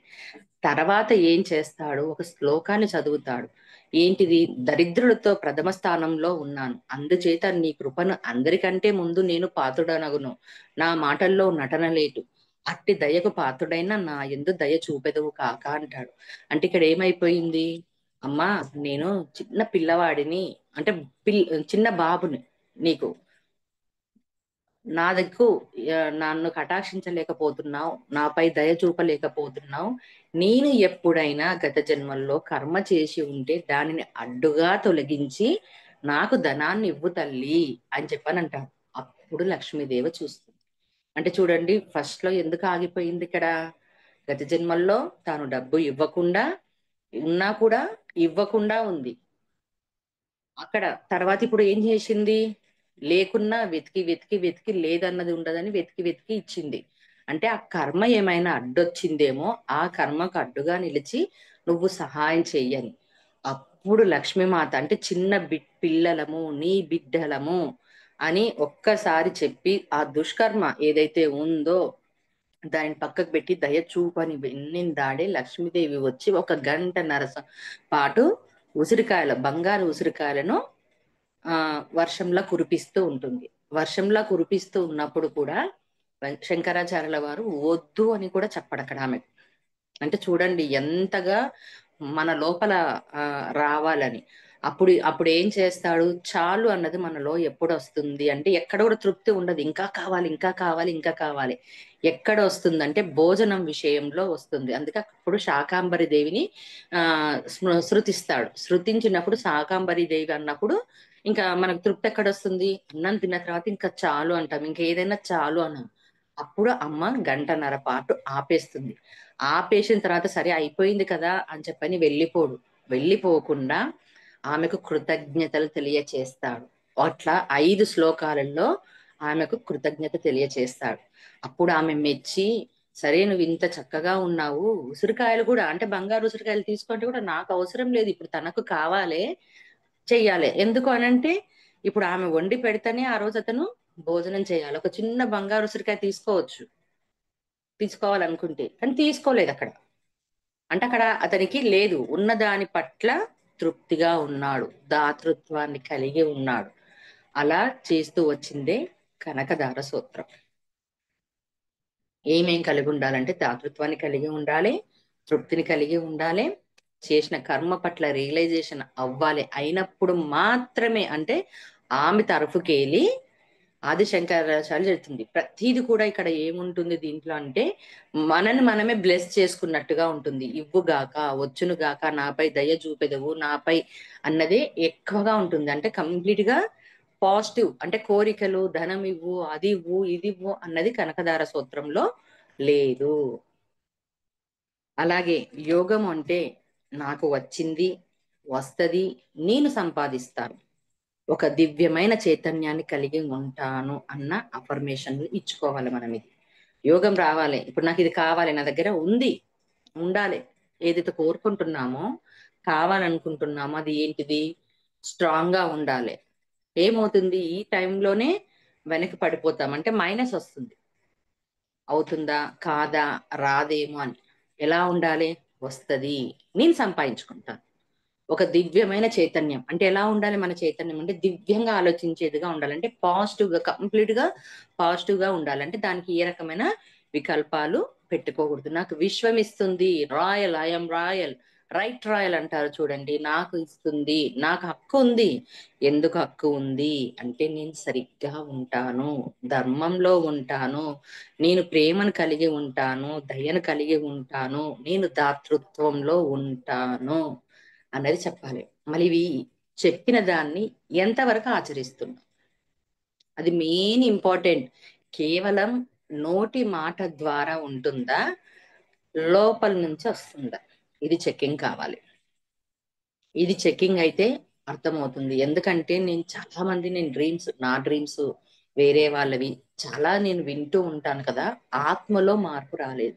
తర్వాత ఏం చేస్తాడు, ఒక శ్లోకాన్ని చదువుతాడు. ఏంటిది, దరిద్రులతో ప్రథమ స్థానంలో ఉన్నాను, అందుచేత నీ కృపను అందరికంటే ముందు నేను పాత్రుడనగును, నా మాటల్లో నటన లేదు, అట్టి దయకు పాత్రుడైన నా యందు దయ చూపెదవు కాక అంటాడు. అంటే ఇక్కడ ఏమైపోయింది, అమ్మా నేను చిన్న పిల్లవాడిని, అంటే చిన్న బాబుని, నీకు నా దగ్గు నన్ను కటాక్షించలేకపోతున్నావు, నాపై దయ చూపలేకపోతున్నావు. నేను ఎప్పుడైనా గత జన్మల్లో కర్మ చేసి ఉంటే దానిని అడ్డుగా తొలగించి నాకు ధనాన్ని ఇవ్వు తల్లి అని చెప్పని అంటాడు. అప్పుడు లక్ష్మీదేవి చూస్తుంది. అంటే చూడండి, ఫస్ట్ లో ఎందుకు ఆగిపోయింది ఇక్కడ, గత జన్మల్లో తాను డబ్బు ఇవ్వకుండా ఉన్నా కూడా ఇవ్వకుండా ఉంది అక్కడ. తర్వాత ఇప్పుడు ఏం చేసింది, లేకున్నా వెతికి వెతికి వెతికి లేదన్నది ఉండదని వెతికి వెతికి ఇచ్చింది. అంటే ఆ కర్మ ఏమైనా అడ్డొచ్చిందేమో, ఆ కర్మకు అడ్డుగా నిలిచి నువ్వు సహాయం చెయ్యని. అప్పుడు లక్ష్మీమాత అంటే చిన్న పిల్లలము, నీ బిడ్డలము అని ఒక్కసారి చెప్పి ఆ దుష్కర్మ ఏదైతే ఉందో దానిని పక్కకు పెట్టి దయ చూపని వెన్నిందాడే లక్ష్మీదేవి వచ్చి 1 గంట పాటు బంగారు ఉసిరికాయలను వర్షంలా కురిపిస్తూ ఉంటుంది. వర్షంలా కురిపిస్తూ ఉన్నప్పుడు కూడా శంకరాచార్యుల వారు వద్దు అని కూడా చెప్పడు అక్కడ ఆమె. అంటే చూడండి ఎంతగా మన లోపల రావాలని. అప్పుడు ఏం చేస్తాడు, చాలు అన్నది మనలో ఎప్పుడు వస్తుంది అంటే ఎక్కడ కూడా తృప్తి ఉండదు, ఇంకా కావాలి ఇంకా కావాలి ఇంకా కావాలి. ఎక్కడ వస్తుంది అంటే భోజనం విషయంలో వస్తుంది. అందుకే అప్పుడు శాకాంబరి దేవిని శృతిస్తాడు. శృతించినప్పుడు శాకాంబరి దేవి అన్నప్పుడు ఇంకా మనకు తృప్తి ఎక్కడ వస్తుంది, అన్నం తిన్న తర్వాత ఇంకా చాలు అంటాం, ఇంకా ఏదైనా చాలు అన్నాం. అప్పుడు అమ్మ 1 గంట పాటు ఆపేస్తుంది. ఆపేసిన తర్వాత సరే అయిపోయింది కదా అని చెప్పని వెళ్ళిపోకుండా ఆమెకు కృతజ్ఞతలు తెలియచేస్తాడు. అట్లా 5 శ్లోకాలలో ఆమెకు కృతజ్ఞత తెలియచేస్తాడు. అప్పుడు ఆమె మెచ్చి సరే నువ్వు ఇంత చక్కగా ఉన్నావు, ఉసిరికాయలు కూడా అంటే బంగారు ఉసిరికాయలు తీసుకుంటే కూడా నాకు అవసరం లేదు, ఇప్పుడు తనకు కావాలే, చెయ్యాలి. ఎందుకు అనంటే ఇప్పుడు ఆమె వండి పెడితేనే ఆ రోజు అతను భోజనం చేయాలి. ఒక చిన్న బంగారు ఉసిరికాయ తీసుకోవచ్చు, తీసుకోవాలనుకుంటే, కానీ తీసుకోలేదు అక్కడ. అంటే అక్కడ అతనికి లేదు, ఉన్న దాని పట్ల తృప్తిగా ఉన్నాడు, దాతృత్వాన్ని కలిగి ఉన్నాడు. అలా చేస్తూ వచ్చిందే కనకదార సూత్రం. ఏమేం కలిగి ఉండాలంటే దాతృత్వాన్ని కలిగి ఉండాలి, తృప్తిని కలిగి ఉండాలి, చేసిన కర్మ పట్ల రియలైజేషన్ అవ్వాలి. అయినప్పుడు మాత్రమే అంటే ఆమె తరఫుకెళ్ళి ఆదిశంకరాచార్య చెప్తుంది. ప్రతిది కూడా ఇక్కడ ఏముంటుంది దీంట్లో అంటే మనని మనమే బ్లెస్ చేసుకున్నట్టుగా ఉంటుంది. ఇవ్వుగాక, వచ్చునుగాక, నాపై దయ చూపెదవు, నాపై అన్నదే ఎక్కువగా ఉంటుంది. అంటే కంప్లీట్ గా పాజిటివ్, అంటే కోరికలు, ధనం ఇవ్వు, అది ఇవ్వు, ఇది ఇవ్వు అన్నది కనకదార సూత్రంలో లేదు. అలాగే యోగం అంటే నాకు వచ్చింది, వస్తది, నేను సంపాదిస్తాను, ఒక దివ్యమైన చైతన్యాన్ని కలిగి ఉంటాను అన్న అఫర్మేషన్ ఇచ్చుకోవాలి మనం. ఇది యోగం రావాలి. ఇప్పుడు నాకు ఇది కావాలి, నా దగ్గర ఉంది, ఉండాలి. ఏదైతే కోరుకుంటున్నామో, కావాలనుకుంటున్నామో అది ఏంటిది, స్ట్రాంగ్ గా ఉండాలి. ఏమవుతుంది ఈ టైంలోనే వెనక్కి పడిపోతాం, అంటే మైనస్ వస్తుంది. అవుతుందా కాదా, రాదేమో అని. ఎలా ఉండాలి, వస్తది, నేను సంపాదించుకుంటాను. ఒక దివ్యమైన చైతన్యం అంటే ఎలా ఉండాలి, మన చైతన్యం అంటే దివ్యంగా ఆలోచించేదిగా ఉండాలి, అంటే పాజిటివ్ గా, కంప్లీట్ గా పాజిటివ్ గా ఉండాలి. అంటే దానికి ఏ రకమైన వికల్పాలు పెట్టుకోకూడదు. నాకు విశ్వం ఇస్తుంది, royal, I'm royal, right royal అంటారు చూడండి, నాకు ఇస్తుంది, నాకు హక్కు ఉంది. ఎందుకు హక్కు ఉంది అంటే నేను సరిగ్గా ఉంటాను, ధర్మంలో ఉంటాను, నేను ప్రేమను కలిగి ఉంటాను, దయను కలిగి ఉంటాను, నేను దాతృత్వంలో ఉంటాను అన్నది చెప్పాలి. మళ్ళీ ఇవి చెప్పిన దాన్ని ఎంతవరకు ఆచరిస్తున్నాం, అది మెయిన్ ఇంపార్టెంట్. కేవలం నోటి మాట ద్వారా ఉంటుందా, లోపల నుంచి వస్తుందా, ఇది చెకింగ్ కావాలి. ఇది చెకింగ్ అయితే అర్థమవుతుంది. ఎందుకంటే నేను చాలా మంది, నేను డ్రీమ్స్, నా డ్రీమ్స్, వేరే వాళ్ళవి చాలా నేను వింటూ ఉంటాను కదా, ఆత్మలో మార్పు రాలేదు.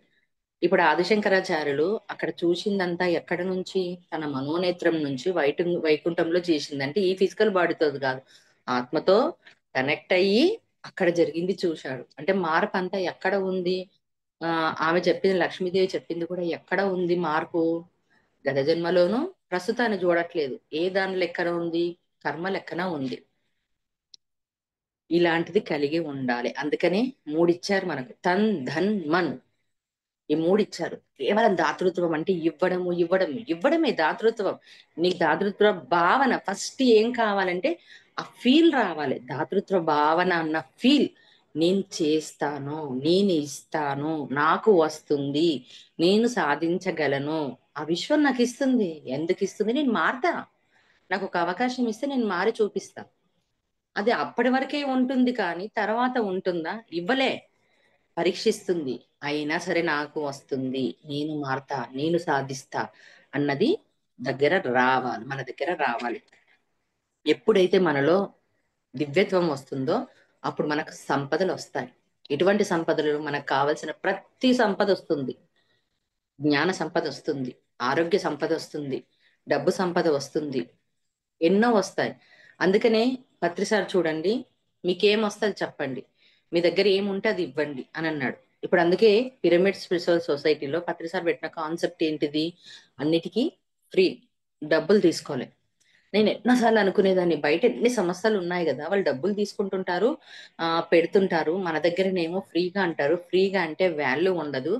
ఇప్పుడు ఆదిశంకరాచార్యులు అక్కడ చూసిందంతా ఎక్కడ నుంచి, తన మనోనేత్రం నుంచి వైకుంఠంలో చేసిందంటే ఈ ఫిజికల్ బాడీతో కాదు, ఆత్మతో కనెక్ట్ అయ్యి అక్కడ జరిగింది చూశాడు. అంటే మార్పు అంతా ఎక్కడ ఉంది, ఆ ఆమె చెప్పింది, లక్ష్మీదేవి చెప్పింది కూడా ఎక్కడ ఉంది మార్పు, గత జన్మలోను ప్రస్తుతాన్ని చూడట్లేదు, ఏ దాని లెక్కన ఉంది, కర్మ లెక్కన ఉంది. ఇలాంటిది కలిగి ఉండాలి. అందుకనే మూడిచ్చారు మనకు, తన్ ధన్ మన్, ఈ మూడు ఇచ్చారు. కేవలం దాతృత్వం అంటే ఇవ్వడము, ఇవ్వడము, ఇవ్వడమే దాతృత్వం. నీకు దాతృత్వ భావన ఫస్ట్ ఏం కావాలంటే ఆ ఫీల్ రావాలి, దాతృత్వ భావన అన్న ఫీల్. నేను చేస్తాను, నేను ఇస్తాను, నాకు వస్తుంది, నేను సాధించగలను, ఆ విశ్వం నాకు ఇస్తుంది. ఎందుకు ఇస్తుంది, నేను మారుతా, నాకు ఒక అవకాశం ఇస్తే నేను మారి చూపిస్తా. అది అప్పటి వరకే ఉంటుంది కానీ తర్వాత ఉంటుందా, ఇవ్వలే, పరీక్షిస్తుంది. అయినా సరే నాకు వస్తుంది, నేను మారతా, నేను సాధిస్తా అన్నది దగ్గర రావాలి, మన దగ్గర రావాలి. ఎప్పుడైతే మనలో దివ్యత్వం వస్తుందో అప్పుడు మనకు సంపదలు వస్తాయి. ఎటువంటి సంపదలు, మనకు కావలసిన ప్రతి సంపద వస్తుంది. జ్ఞాన సంపద వస్తుంది, ఆరోగ్య సంపద వస్తుంది, డబ్బు సంపద వస్తుంది, ఎన్నో వస్తాయి. అందుకనే పత్రిసారి చూడండి, మీకేం వస్తుంది చెప్పండి, మీ దగ్గర ఏముంటే అది ఇవ్వండి అని అన్నాడు. ఇప్పుడు అందుకే పిరమిడ్ స్పిరిచువల్ సొసైటీలో పత్రిసారి పెట్టిన కాన్సెప్ట్ ఏంటిది, అన్నిటికీ ఫ్రీ, డబ్బులు తీసుకోవాలి. నేను ఎన్నోసార్లు అనుకునేదాన్ని, బయట ఎన్ని సమస్యలు ఉన్నాయి కదా, వాళ్ళు డబ్బులు తీసుకుంటుంటారు, పెడుతుంటారు, మన దగ్గరనేమో ఫ్రీగా అంటారు, ఫ్రీగా అంటే వాల్యూ ఉండదు,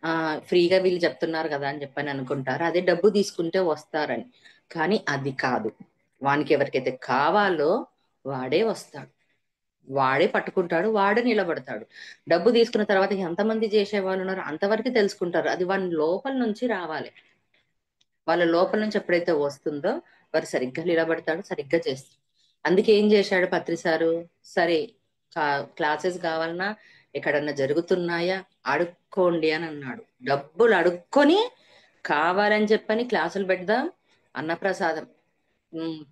ఆ ఫ్రీగా వీళ్ళు చెప్తున్నారు కదా అని చెప్పని అనుకుంటారు, అదే డబ్బు తీసుకుంటే వస్తారని. కానీ అది కాదు. వానికి ఎవరికైతే కావాలో వాడే వస్తాడు, వాడే పట్టుకుంటాడు, వాడే నిలబడతాడు. డబ్బు తీసుకున్న తర్వాత ఎంతమంది చేసే వాళ్ళు ఉన్నారు అంతవరకు తెలుసుకుంటారు, అది వాని లోపల నుంచి రావాలి. వాళ్ళ లోపల నుంచి ఎప్పుడైతే వస్తుందో వారు సరిగ్గా నిలబడతాడు, సరిగ్గా చేస్తాడు. అందుకే ఏం చేశాడు పత్రిసారు, సరే క్లాసెస్ కావాలన్నా ఎక్కడన్నా జరుగుతున్నాయా అడుక్కోండి అని అన్నాడు. డబ్బులు అడుక్కొని కావాలని చెప్పని క్లాసులు పెడదాం, అన్నప్రసాదం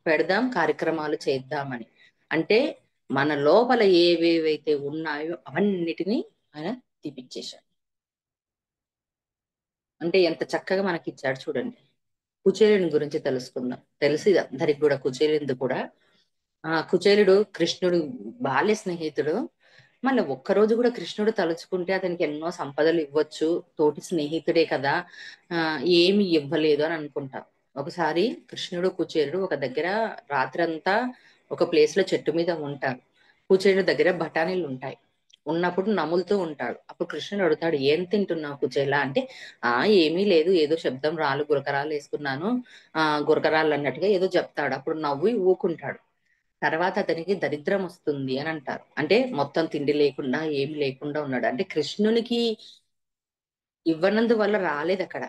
పెడదాం, కార్యక్రమాలు చేద్దామని. అంటే మన లోపల ఏవేవైతే ఉన్నాయో అవన్నిటినీ ఆయన తీపిచ్చేశాడు. అంటే ఎంత చక్కగా మనకి ఇచ్చాడు చూడండి. కుచేలుని గురించి తెలుసుకుందాం. తెలిసి అందరికి కూడా కుచేలుడు కూడా కుచేలుడు కృష్ణుడు బాల్య స్నేహితుడు. మళ్ళీ ఒక్కరోజు కూడా కృష్ణుడు తలుచుకుంటే అతనికి ఎన్నో సంపదలు ఇవ్వచ్చు, తోటి స్నేహితుడే కదా, ఆ ఏమి ఇవ్వలేదు అని అనుకుంటాం. ఒకసారి కృష్ణుడు కుచేలుడు ఒక దగ్గర రాత్రంతా ఒక ప్లేస్ లో చెట్టు మీద ఉంటారు. కుచేలుడు దగ్గర బఠానీలు ఉంటాయి. ఉన్నప్పుడు నములుతూ ఉంటాడు. అప్పుడు కృష్ణుడు అడుగుతాడు, ఏం తింటున్నావు కుచేలా అంటే, ఏమీ లేదు, ఏదో శబ్దం రాళ్ళు గురకరాలు వేసుకున్నాను, గురకరాళ్ళు అన్నట్టుగా ఏదో చెప్తాడు. అప్పుడు నవ్వి ఊకుంటాడు. తర్వాత అతనికి దరిద్రం వస్తుంది అని అంటారు. అంటే మొత్తం తిండి లేకుండా ఏమి లేకుండా ఉన్నాడు. అంటే కృష్ణునికి ఇవ్వనందు వల్ల రాలేదు అక్కడ.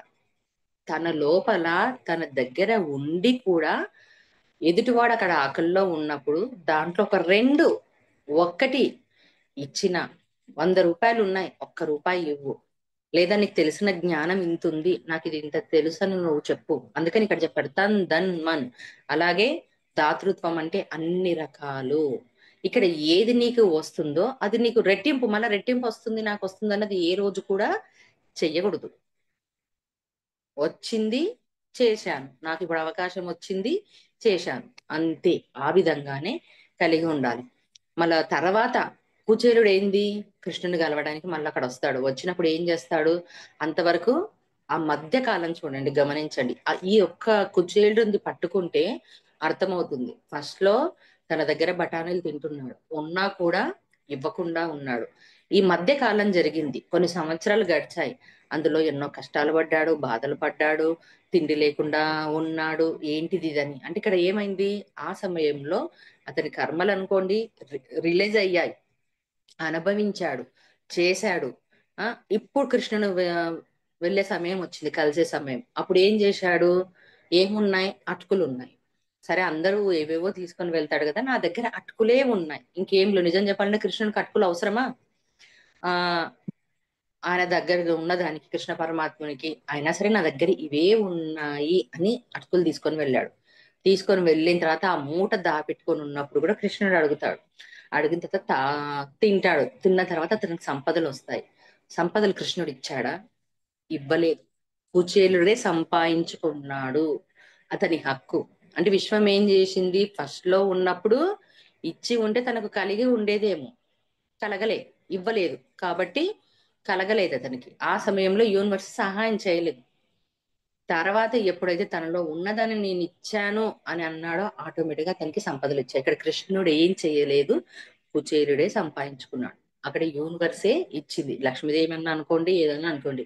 తన లోపల తన దగ్గర ఉండి కూడా ఎదుటివాడు అక్కడ ఆకల్లో ఉన్నప్పుడు దాంట్లో ఒక రెండు ఒక్కటి ఇచ్చిన, 100 రూపాయలు ఉన్నాయి, ఒక్క రూపాయి ఇవ్వు, లేదా నీకు తెలిసిన జ్ఞానం ఇంత ఉంది, నాకు ఇది ఇంత తెలుసు అని నువ్వు చెప్పు. అందుకని ఇక్కడ చెప్పాడు తన్ ధన్ మన్. అలాగే దాతృత్వం అంటే అన్ని రకాలు. ఇక్కడ ఏది నీకు వస్తుందో అది నీకు రెట్టింపు, మళ్ళీ రెట్టింపు వస్తుంది నాకు వస్తుంది అన్నది ఏ రోజు కూడా చెయ్యకూడదు. వచ్చింది, చేశాను, నాకు ఇప్పుడు అవకాశం వచ్చింది, చేశాను, అంతే. ఆ విధంగానే కలిగి ఉండాలి. మళ్ళా తర్వాత కుచేలుడు ఏంది, కృష్ణుని కలవడానికి మళ్ళీ అక్కడ వస్తాడు. వచ్చినప్పుడు ఏం చేస్తాడు, అంతవరకు ఆ మధ్య కాలం చూడండి, గమనించండి. ఈ ఒక్క కుచేలుడిని పట్టుకుంటే అర్థమవుతుంది. ఫస్ట్ లో తన దగ్గర బఠానీలు తింటున్నాడు, ఉన్నా కూడా ఇవ్వకుండా ఉన్నాడు. ఈ మధ్య కాలం జరిగింది, కొన్ని సంవత్సరాలు గడిచాయి. అందులో ఎన్నో కష్టాలు పడ్డాడు, బాధలు పడ్డాడు, తిండి లేకుండా ఉన్నాడు. ఏంటిది ఇదని అంటే ఇక్కడ ఏమైంది, ఆ సమయంలో అతని కర్మలు అనుకోండి రిలీజ్ అయ్యాయి, అనుభవించాడు, చేశాడు. ఆ ఇప్పుడు కృష్ణుడు వెళ్ళే సమయం వచ్చింది, కలిసే సమయం. అప్పుడు ఏం చేశాడు, ఏమున్నాయి, అటుకులు ఉన్నాయి. సరే అందరూ ఏవేవో తీసుకొని వెళ్తాడు కదా, నా దగ్గర అటుకులే ఉన్నాయి, ఇంకేం లేవు. నిజం చెప్పాలంటే కృష్ణునికి అటుకులు అవసరమా? ఆ ఆయన దగ్గర ఉన్నదానికి, కృష్ణ పరమాత్మునికి అయినా సరే నా దగ్గర ఇవే ఉన్నాయి అని అటుకులు తీసుకొని వెళ్ళాడు. తీసుకొని వెళ్ళిన తర్వాత ఆ మూట దాపెట్టుకొని ఉన్నప్పుడు కూడా కృష్ణుడు అడుగుతాడు. అడిగిన తర్వాత తింటాడు. తిన్న తర్వాత అతనికి సంపదలు వస్తాయి. సంపదలు కృష్ణుడు ఇచ్చాడా? ఇవ్వలేదు. కుచేలుడే సంపాదించుకున్నాడు, అతని హక్కు. అంటే విశ్వం ఏం చేసింది, ఫస్ట్ లో ఉన్నప్పుడు ఇచ్చి ఉంటే తనకు కలిగి ఉండేదేమో, కలగలే, ఇవ్వలేదు కాబట్టి కలగలేదు అతనికి. ఆ సమయంలో యూనివర్స్ సహాయం చేయలేదు. తర్వాత ఎప్పుడైతే తనలో ఉన్నదాన్ని నేను ఇచ్చాను అని అన్నాడో ఆటోమేటిక్ గా తనకి సంపదలు ఇచ్చాయి. ఇక్కడ కృష్ణుడు ఏం చేయలేదు, కుచేలుడే సంపాదించుకున్నాడు. అక్కడ యూనివర్సే ఇచ్చింది. లక్ష్మీదేవి అన్న అనుకోండి, ఏదన్నా అనుకోండి.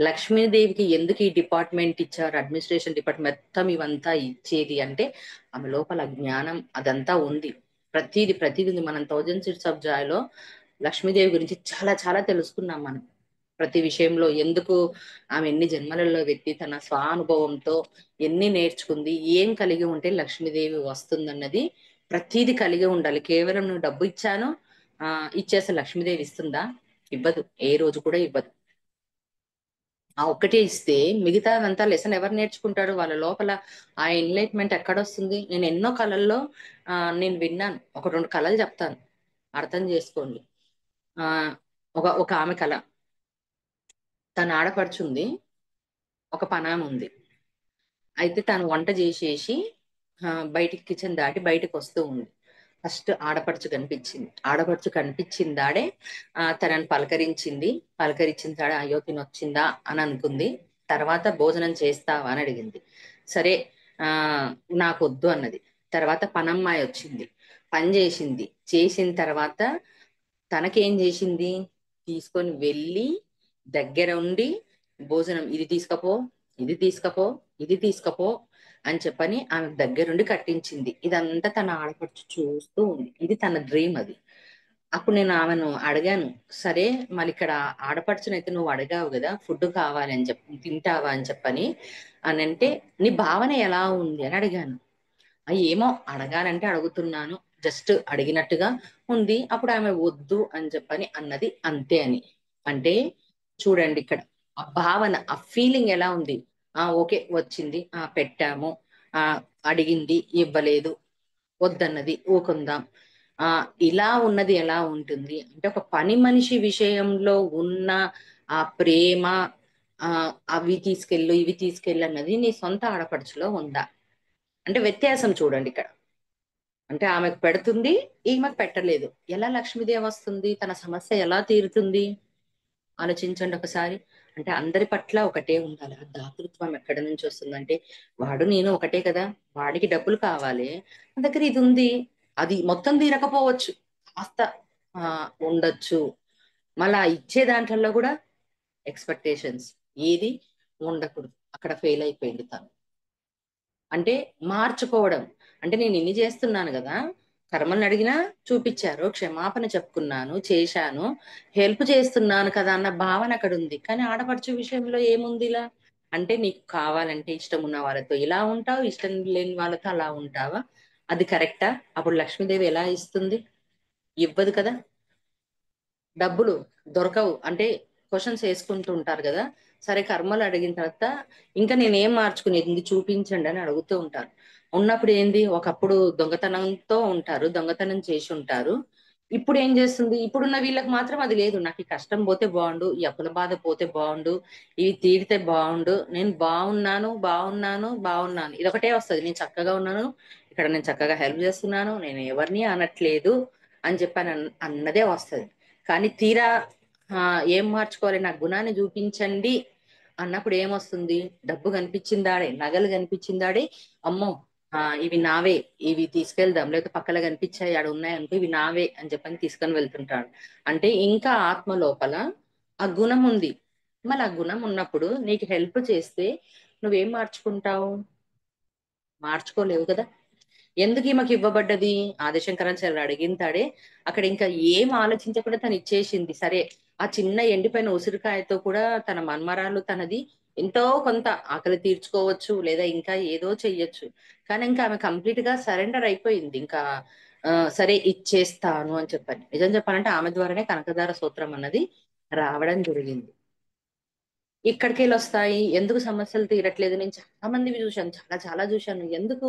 లక్ష్మీదేవికి ఎందుకు ఈ డిపార్ట్మెంట్ ఇచ్చారు, అడ్మినిస్ట్రేషన్ డిపార్ట్మెంట్ మొత్తం ఇవంతా ఇచ్చేది అంటే ఆమె లోపల జ్ఞానం అదంతా ఉంది. ప్రతిదీ ఉంది. మనం 1000 Seeds of Joy లో లక్ష్మీదేవి గురించి చాలా చాలా తెలుసుకున్నాం మనం. ప్రతి విషయంలో ఎందుకు ఆమె ఎన్ని జన్మలలో వ్యక్తి తన స్వానుభవంతో ఎన్ని నేర్చుకుంది, ఏం కలిగి ఉంటే లక్ష్మీదేవి వస్తుందన్నది ప్రతీది కలిగి ఉండాలి. కేవలం నువ్వు డబ్బు ఇచ్చాను ఇచ్చేస్తే లక్ష్మీదేవి ఇస్తుందా? ఇవ్వదు, ఏ రోజు కూడా ఇవ్వదు. ఆ ఒక్కటే ఇస్తే మిగతాదంతా లెసన్ ఎవరు నేర్చుకుంటాడు, వాళ్ళ లోపల ఆ ఎన్లైట్మెంట్ ఎక్కడొస్తుంది? నేను ఎన్నో కళల్లో నేను విన్నాను, ఒక 2 కళలు చెప్తాను, అర్థం చేసుకోండి. ఆ ఒక ఒక ఆమె కళ, తన ఆడపడుచుంది, ఒక పనామె ఉంది. అయితే తను వంట చేసేసి బయటికి కిచెన్ దాటి బయటకు వస్తూ ఉంది. ఫస్ట్ ఆడపడుచు కనిపించింది. ఆడపడుచు కనిపించిందాడే తనని పలకరించింది. పలకరించిన తాడే అయ్యో తినొచ్చిందా అని అనుకుంది. తర్వాత భోజనం చేస్తావా అని అడిగింది. సరే ఆ నాకు వద్దు అన్నది. తర్వాత పనమ్మాయి వచ్చింది, పని చేసింది. చేసిన తర్వాత తనకేం చేసింది, తీసుకొని వెళ్ళి దగ్గర ఉండి భోజనం ఇది తీసుకపో, ఇది తీసుకపో, ఇది తీసుకపో అని చెప్పని ఆమె దగ్గరుండి కట్టించింది. ఇదంతా తన ఆడపడుచు చూస్తూ ఉంది. ఇది తన డ్రీమ్ అది. అప్పుడు నేను ఆమెను అడిగాను, సరే మళ్ళీ ఇక్కడ ఆడపడుచునైతే నువ్వు అడిగావు కదా ఫుడ్ కావాలి అని చెప్పి, తింటావా అని చెప్పని అని అంటే, నీ భావన ఎలా ఉంది అని అడిగాను. ఏమో అడగాలంటే అడుగుతున్నాను, జస్ట్ అడిగినట్టుగా ఉంది. అప్పుడు ఆమె వద్దు అని చెప్పని అన్నది, అంతే అని. అంటే చూడండి ఇక్కడ ఆ భావన, ఆ ఫీలింగ్ ఎలా ఉంది. ఓకే వచ్చింది, పెట్టాము, ఆ అడిగింది ఇవ్వలేదు, వద్దన్నది ఊకుందాం. ఆ ఇలా ఉన్నది ఎలా ఉంటుంది అంటే, ఒక పని మనిషి విషయంలో ఉన్న ఆ ప్రేమ, అవి తీసుకెళ్ళు ఇవి తీసుకెళ్ళు అన్నది నీ సొంత ఆడపడుచులో ఉందా? అంటే వ్యత్యాసం చూడండి ఇక్కడ. అంటే ఆమెకు పెడుతుంది, ఈమెకు పెట్టలేదు. ఎలా లక్ష్మీదేవి వస్తుంది? తన సమస్య ఎలా తీరుతుంది? ఆలోచించండి ఒకసారి. అంటే అందరి పట్ల ఒకటే ఉండాలి. ఆ దాతృత్వం ఎక్కడి నుంచి వస్తుందంటే, వాడు నేను ఒకటే కదా, వాడికి డబ్బులు కావాలి, నా దగ్గర ఇది ఉంది. అది మొత్తం తీరకపోవచ్చు, కాస్త ఉండొచ్చు. మళ్ళా ఇచ్చే దాంట్లో కూడా ఎక్స్పెక్టేషన్స్ ఏది ఉండకూడదు. అక్కడ ఫెయిల్ అయిపోయింది తను. అంటే మార్చుకోవడం. అంటే నేను ఇన్ని చేస్తున్నాను కదా, కర్మల్ని అడిగినా చూపించారు, క్షమాపణ చెప్పుకున్నాను, చేశాను, హెల్ప్ చేస్తున్నాను కదా అన్న భావన అక్కడ ఉంది. కానీ ఆడపడుచు విషయంలో ఏముంది ఇలా? అంటే నీకు కావాలంటే ఇష్టం ఉన్న వాళ్ళతో ఇలా ఉంటావు, ఇష్టం లేని వాళ్ళతో అలా ఉంటావా? అది కరెక్టా? అప్పుడు లక్ష్మీదేవి ఎలా ఇస్తుంది? ఇవ్వదు కదా. డబ్బులు దొరకవు అంటే క్వశ్చన్స్ వేసుకుంటూ ఉంటారు కదా. సరే కర్మలు అడిగిన తర్వాత ఇంకా నేనేం మార్చుకునేది ఇది చూపించండి అని అడుగుతూ ఉంటారు. ఉన్నప్పుడు ఏంది, ఒకప్పుడు దొంగతనంతో ఉంటారు, దొంగతనం చేసి ఉంటారు. ఇప్పుడు ఏం చేస్తుంది? ఇప్పుడున్న వీళ్ళకి మాత్రం అది లేదు. నాకు ఈ కష్టం పోతే బాగుండు, ఈ అప్పుల బాధ పోతే బాగుండు, ఇవి తీరితే బాగుండు, నేను బాగున్నాను బాగున్నాను బాగున్నాను, ఇదొకటే వస్తుంది. నేను చక్కగా ఉన్నాను, ఇక్కడ నేను చక్కగా హెల్ప్ చేస్తున్నాను, నేను ఎవరిని అనట్లేదు అని చెప్పని అన్నదే వస్తది. కానీ తీరా ఆ ఏం మార్చుకోవాలి, నా గుణాన్ని చూపించండి అన్నప్పుడు ఏమొస్తుంది? డబ్బు కనిపించిందాడే, నగలు కనిపించిందాడే, అమ్మో ఇవి నావే, ఇవి తీసుకెళ్దాం, లేకపోతే పక్కన కనిపించాయి ఆడ ఉన్నాయనుకో ఇవి నావే అని చెప్పని తీసుకొని వెళ్తుంటాడు. అంటే ఇంకా ఆత్మ లోపల ఆ గుణం ఉంది. మళ్ళీ ఆ గుణం ఉన్నప్పుడు నీకు హెల్ప్ చేస్తే నువ్వేం మార్చుకుంటావు? మార్చుకోలేవు కదా. ఎందుకు ఈమెకి ఇవ్వబడ్డది? ఆదిశంకరాచార్యులు అడిగింతాడే అక్కడ ఇంకా ఏం ఆలోచించకుండా తను ఇచ్చేసింది. సరే, ఆ చిన్న ఎండిపోయిన ఉసిరికాయతో కూడా తన మన్మరాలు తనది ఎంతో కొంత ఆకలి తీర్చుకోవచ్చు, లేదా ఇంకా ఏదో చెయ్యొచ్చు. కానీ ఇంకా ఆమె కంప్లీట్ గా సరెండర్ అయిపోయింది. ఇంకా సరే ఇచ్చేస్తాను అని చెప్పని. నిజం చెప్పాలంటే ఆమె ద్వారానే కనకదార సూత్రం అన్నది రావడం జరిగింది. ఇక్కడికి వెళ్ళి వస్తాయి. ఎందుకు సమస్యలు తీరట్లేదు? నేను చాలా మందివి చూశాను, చాలా చాలా చూశాను. ఎందుకు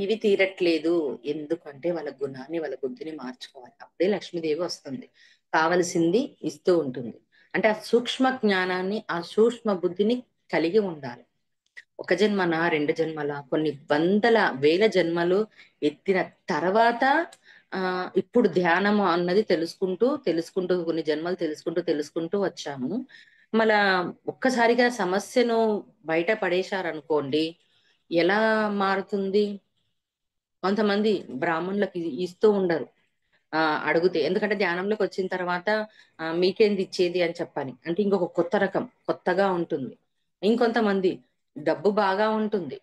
ఇవి తీరట్లేదు? ఎందుకంటే వాళ్ళ గుణాన్ని, వాళ్ళ బుద్ధిని మార్చుకోవాలి. అప్పుడే లక్ష్మీదేవి వస్తుంది, కావలసింది ఇస్తూ ఉంటుంది. అంటే ఆ సూక్ష్మ జ్ఞానాన్ని, ఆ సూక్ష్మ బుద్ధిని కలిగి ఉండాలి. ఒక జన్మన, రెండు జన్మల, కొన్ని వందల వేల జన్మలు ఎత్తిన తర్వాత ఇప్పుడు ధ్యానము అన్నది తెలుసుకుంటూ తెలుసుకుంటూ కొన్ని జన్మలు తెలుసుకుంటూ తెలుసుకుంటూ వచ్చాము. మళ్ళా ఒక్కసారిగా సమస్యను బయట పడేశారనుకోండి, ఎలా మారుతుంది? కొంతమంది బ్రాహ్మణులకి ఇస్తూ ఉండరు ఆ అడుగుతే. ఎందుకంటే ధ్యానంలోకి వచ్చిన తర్వాత మీకేంది ఇచ్చేది అని చెప్పని. అంటే ఇంకొక కొత్త రకం, కొత్తగా ఉంటుంది. ఇంకొంతమంది డబ్బు బాగా ఉంటుంది,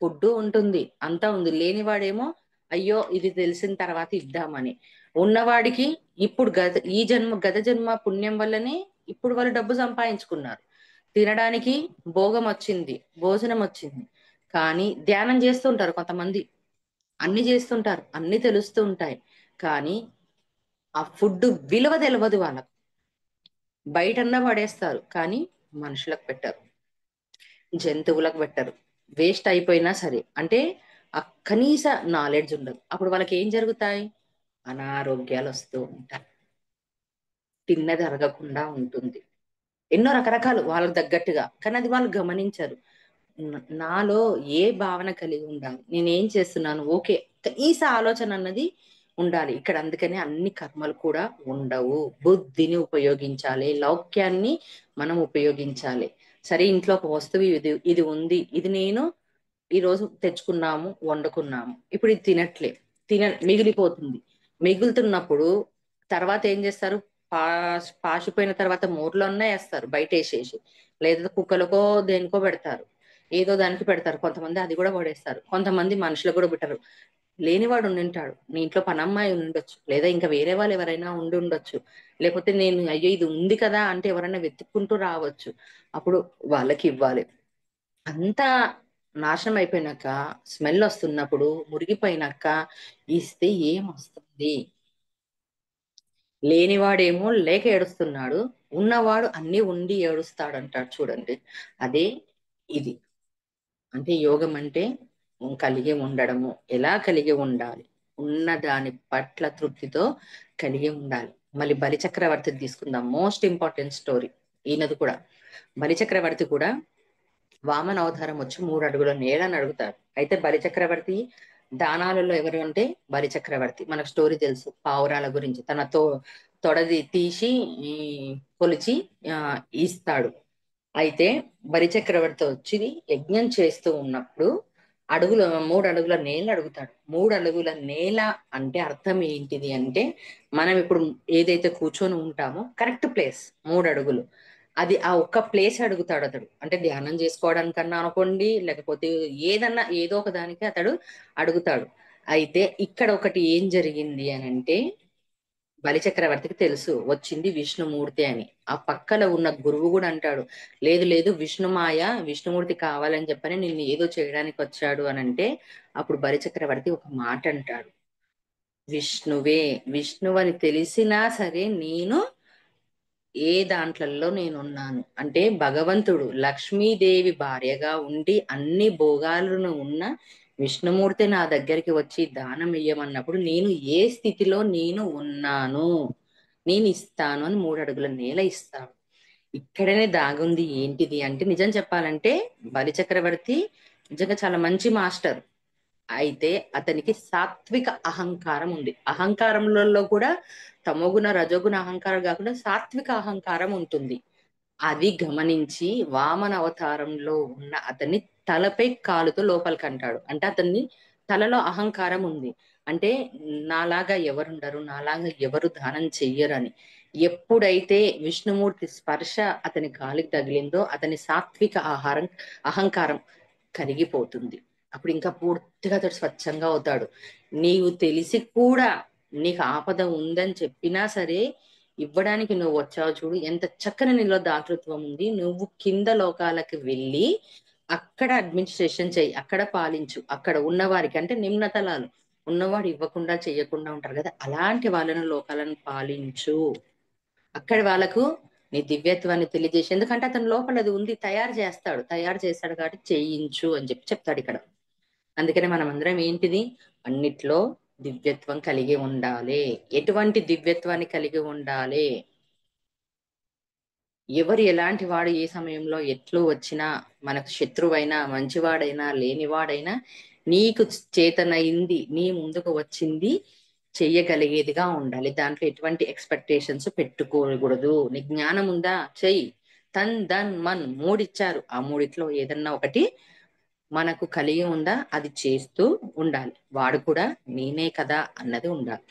ఫుడ్ ఉంటుంది, అంతా ఉంది. లేనివాడేమో అయ్యో ఇది తెలిసిన తర్వాత ఇద్దామని. ఉన్నవాడికి ఇప్పుడు ఈ జన్మ గత జన్మ పుణ్యం వల్లనే ఇప్పుడు వాళ్ళు డబ్బు సంపాదించుకున్నారు. తినడానికి భోగం వచ్చింది, భోజనం వచ్చింది. కానీ ధ్యానం చేస్తుంటారు కొంతమంది, అన్ని చేస్తుంటారు, అన్ని తెలుస్తూ ఉంటాయి. కానీ ఆ ఫుడ్ విలువ తెలియదు వాళ్ళకు. బయటన్నా పడేస్తారు కానీ మనుషులకు పెట్టరు, జంతువులకు పెట్టరు. వేస్ట్ అయిపోయినా సరే, అంటే ఆ కనీస నాలెడ్జ్ ఉండదు. అప్పుడు వాళ్ళకి ఏం జరుగుతాయి? అనారోగ్యాలు వస్తూ ఉంటాయి, తిన్నది అరగకుండా ఉంటుంది, ఎన్నో రకరకాలు వాళ్ళకు తగ్గట్టుగా. కానీ అది వాళ్ళు గమనించరు. నాలో ఏ భావన కలిగి ఉండాలి, నేనేం చేస్తున్నాను, ఓకే, కనీస ఆలోచన అన్నది ఉండాలి ఇక్కడ. అందుకని అన్ని కర్మలు కూడా ఉండవు. బుద్ధిని ఉపయోగించాలి, లౌక్యాన్ని మనం ఉపయోగించాలి. సరే, ఇంట్లో ఒక వస్తువు ఇది ఇది ఉంది, ఇది నేను ఈ రోజు తెచ్చుకున్నాము, వండుకున్నాము, ఇప్పుడు ఇది తినట్లే, మిగిలిపోతుంది. మిగులుతున్నప్పుడు తర్వాత ఏం చేస్తారు? పాసిపోయిన తర్వాత మోర్లోనే వేస్తారు, బయట వేసేసి, లేదా కుక్కలకో దేనికో పెడతారు, ఏదో దానికి పెడతారు. కొంతమంది అది కూడా పడేస్తారు, కొంతమంది మనుషులకు కూడా పెట్టరు. లేనివాడు ఉండింటాడు, నీ ఇంట్లో పనమ్మాయి ఉండొచ్చు, లేదా ఇంకా వేరే వాళ్ళు ఎవరైనా ఉండి ఉండొచ్చు, లేకపోతే నేను అయ్యో ఇది ఉంది కదా అంటే ఎవరైనా వెతుక్కుంటూ రావచ్చు, అప్పుడు వాళ్ళకి ఇవ్వాలి. అంతా నాశనం అయిపోయినాక, స్మెల్ వస్తున్నప్పుడు, మురిగిపోయినాక ఇస్తే ఏం వస్తుంది? లేనివాడేమో లేక ఏడుస్తున్నాడు, ఉన్నవాడు అన్ని ఉండి ఏడుస్తాడు అంటాడు చూడండి. అదే ఇది. అంటే యోగం అంటే కలిగి ఉండడము. ఎలా కలిగి ఉండాలి? ఉన్న దాని పట్ల తృప్తితో కలిగి ఉండాలి. మళ్ళీ బలి చక్రవర్తిని తీసుకుందాం, మోస్ట్ ఇంపార్టెంట్ స్టోరీ ఈయనది కూడా. బలిచక్రవర్తి కూడా వామన అవతారం వచ్చి 3 అడుగుల నేలని అడుగుతాడు. అయితే బలిచక్రవర్తి దానాలలో ఎవరు అంటే బలిచక్రవర్తి మనకు స్టోరీ తెలుసు పావురాల గురించి. తొడది తీసి ఈ కొలిచి ఇస్తాడు. అయితే బలిచక్రవర్తి వచ్చి యజ్ఞం చేస్తూ ఉన్నప్పుడు 3 అడుగుల నేల అడుగుతాడు. 3 అడుగుల నేల అంటే అర్థం ఏంటిది అంటే, మనం ఇప్పుడు ఏదైతే కూర్చొని ఉంటామో కరెక్ట్ ప్లేస్ 3 అడుగులు. అది ఆ ఒక్క ప్లేస్ అడుగుతాడు అతడు. అంటే ధ్యానం చేసుకోవడానికన్నా అనుకోండి, లేకపోతే ఏదన్నా ఏదో ఒక దానికి అతడు అడుగుతాడు. అయితే ఇక్కడ ఒకటి ఏం జరిగింది అని అంటే, బలిచక్రవర్తికి తెలుసు వచ్చింది విష్ణుమూర్తి అని. ఆ పక్కన ఉన్న గురువు కూడా అంటాడు, లేదు లేదు విష్ణుమాయ, విష్ణుమూర్తి కావాలని చెప్పని నిన్ను ఏదో చేయడానికి వచ్చాడు అని అంటే, అప్పుడు బలిచక్రవర్తి ఒక మాట అంటాడు, విష్ణువే, విష్ణువని తెలిసినా సరే నేను ఏ దాంట్లలో నేనున్నాను అంటే, భగవంతుడు లక్ష్మీదేవి భార్యగా ఉండి అన్ని భోగాలను ఉన్న విష్ణుమూర్తి నా దగ్గరికి వచ్చి దానం ఇయ్యమన్నప్పుడు నేను ఏ స్థితిలో నేను ఉన్నాను, నేను ఇస్తాను అని 3 అడుగుల నేల ఇస్తాను. ఇక్కడనే దాగుంది ఏంటిది అంటే, నిజం చెప్పాలంటే బలిచక్రవర్తి నిజంగా చాలా మంచి మాస్టర్. అయితే అతనికి సాత్విక అహంకారం ఉంది. అహంకారంలో కూడా తమోగుణ రజోగుణ అహంకారం కాకుండా సాత్విక అహంకారం ఉంటుంది. అది గమనించి వామన అవతారంలో ఉన్న అతన్ని తలపై కాలుతో లోపలికి అంటాడు. అంటే అతన్ని తలలో అహంకారం ఉంది. అంటే నాలాగా ఎవరుండరు, నాలాగా ఎవరు దానం చెయ్యరని. ఎప్పుడైతే విష్ణుమూర్తి స్పర్శ అతని కాలికి తగిలిందో అతని సాత్విక అహంకారం కరిగిపోతుంది. అప్పుడు ఇంకా పూర్తిగా అతడు స్వచ్ఛంగా అవుతాడు. నీవు తెలిసి కూడా నీకు ఆపద ఉందని చెప్పినా సరే ఇవ్వడానికి నువ్వు వచ్చావు చూడు, ఎంత చక్కని నీలో దాతృత్వం ఉంది. నువ్వు కింద లోకాలకు వెళ్ళి అక్కడ అడ్మినిస్ట్రేషన్ చెయ్యి, అక్కడ పాలించు. అక్కడ ఉన్నవారికి అంటే నిమ్నతలాలు ఉన్నవాడు ఇవ్వకుండా చెయ్యకుండా ఉంటారు కదా, అలాంటి వాళ్ళను లోకాలను పాలించు. అక్కడ వాళ్ళకు నీ దివ్యత్వాన్ని తెలియజేసి, ఎందుకంటే అతని లోపల అది ఉంది, తయారు చేస్తాడు కాబట్టి చేయించు అని చెప్తాడు ఇక్కడ. అందుకనే మనం అందరం ఏంటిది, అన్నిట్లో దివ్యత్వం కలిగి ఉండాలి. ఎటువంటి దివ్యత్వాన్ని కలిగి ఉండాలి, ఎవరు ఎలాంటి వాడు ఏ సమయంలో ఎట్లు వచ్చినా, మనకు శత్రువైనా మంచివాడైనా లేనివాడైనా, నీకు చేతనైంది నీ ముందుకు వచ్చింది చెయ్యగలిగేదిగా ఉండాలి. దాంట్లో ఎటువంటి ఎక్స్పెక్టేషన్స్ పెట్టుకోకూడదు. నీ జ్ఞానం ఉందా, చెయ్యి. తన్ దన్ మన్ మూడిచ్చారు, ఆ మూడిట్లో ఏదన్నా ఒకటి మనకు కలిగి ఉందా అది చేస్తూ ఉండాలి. వాడు కూడా నేనే కదా అన్నది ఉండాలి.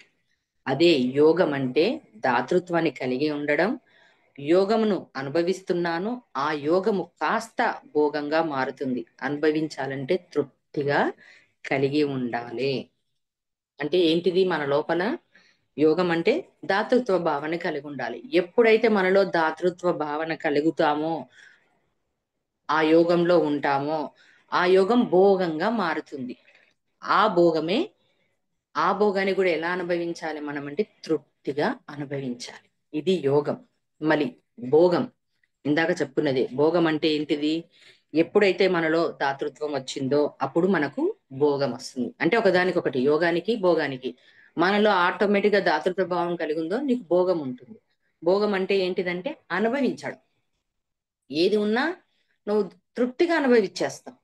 అదే యోగం అంటే దాతృత్వాన్ని కలిగి ఉండడం. యోగమును అనుభవిస్తున్నాను, ఆ యోగము కాస్త భోగంగా మారుతుంది. అనుభవించాలంటే తృప్తిగా కలిగి ఉండాలి. అంటే ఏంటిది, మన లోపల యోగం అంటే దాతృత్వ భావన కలిగి ఉండాలి. ఎప్పుడైతే మనలో దాతృత్వ భావన కలుగుతామో, ఆ యోగంలో ఉంటామో, ఆ యోగం భోగంగా మారుతుంది. ఆ భోగమే, ఆ భోగాన్ని కూడా ఎలా అనుభవించాలి మనం అంటే తృప్తిగా అనుభవించాలి. ఇది యోగం. మళ్ళీ భోగం ఇందాక చెప్పుకున్నది. భోగం అంటే ఏంటిది, ఎప్పుడైతే మనలో దాతృత్వం వచ్చిందో అప్పుడు మనకు భోగం వస్తుంది. అంటే ఒకదానికొకటి, యోగానికి భోగానికి. మనలో ఆటోమేటిక్ గా దాతృత్వ భావం కలిగి ఉందో నీకు భోగం ఉంటుంది. భోగం అంటే ఏంటిదంటే అనుభవించడం. ఏది ఉన్నా నువ్వు తృప్తిగా అనుభవించేస్తావు.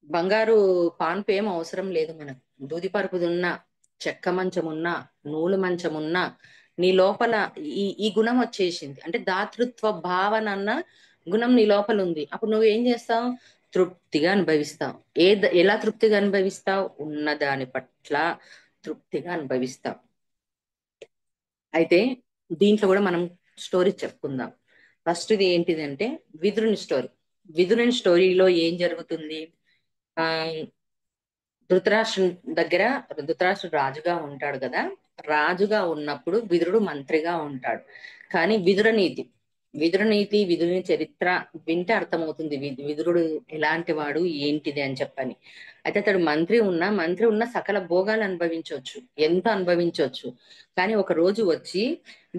బంగారు పాన్పు ఏం అవసరం లేదు మనకు. దూది పరుపుదున్నా, చెక్క మంచం ఉన్నా, నూలు మంచం ఉన్నా, నీ లోపల ఈ గుణం వచ్చేసింది అంటే దాతృత్వ భావన అన్న గుణం నీ లోపల ఉంది. అప్పుడు నువ్వు ఏం చేస్తావు, తృప్తిగా అనుభవిస్తావు. ఎలా తృప్తిగా అనుభవిస్తావు, ఉన్న దాని పట్ల తృప్తిగా అనుభవిస్తావు. అయితే దీంట్లో కూడా మనం స్టోరీ చెప్పుకుందాం. ఫస్ట్ ఇది ఏంటిదంటే విదురుని స్టోరీ. విదురుని స్టోరీలో ఏం జరుగుతుంది, ఆ ధృతరాష్ట్రుని దగ్గర, ధృతరాష్ట్రుడు రాజుగా ఉంటాడు కదా. రాజుగా ఉన్నప్పుడు విదురుడు మంత్రిగా ఉంటాడు. కానీ విదురుని చరిత్ర వింటే అర్థమవుతుంది విదురుడు ఎలాంటి వాడు ఏంటిది అని చెప్పని. అయితే అతడు మంత్రి ఉన్న సకల భోగాలు అనుభవించవచ్చు, ఎంత అనుభవించవచ్చు. కానీ ఒక రోజు వచ్చి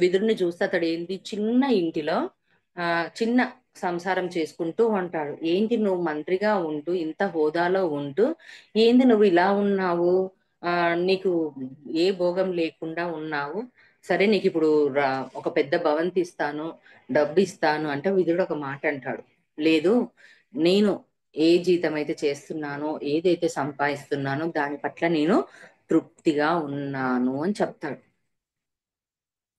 విదురుని చూస్తే అతడు ఏంటి, చిన్న ఇంటిలో చిన్న సంసారం చేసుకుంటూ ఉంటాడు. ఏంటి నువ్వు మంత్రిగా ఉంటూ ఇంత హోదాలో ఉంటూ ఏంది నువ్వు ఇలా ఉన్నావు, నీకు ఏ భోగం లేకుండా ఉన్నావు, సరే నీకు ఇప్పుడు ఒక పెద్ద భవంతి ఇస్తాను, డబ్బు ఇస్తాను అంటే విదురుడు ఒక మాట అంటాడు, లేదు నేను ఏ జీతం అయితే చేస్తున్నానో, ఏదైతే సంపాదిస్తున్నానో దాని పట్ల నేను తృప్తిగా ఉన్నాను అని చెప్తాడు.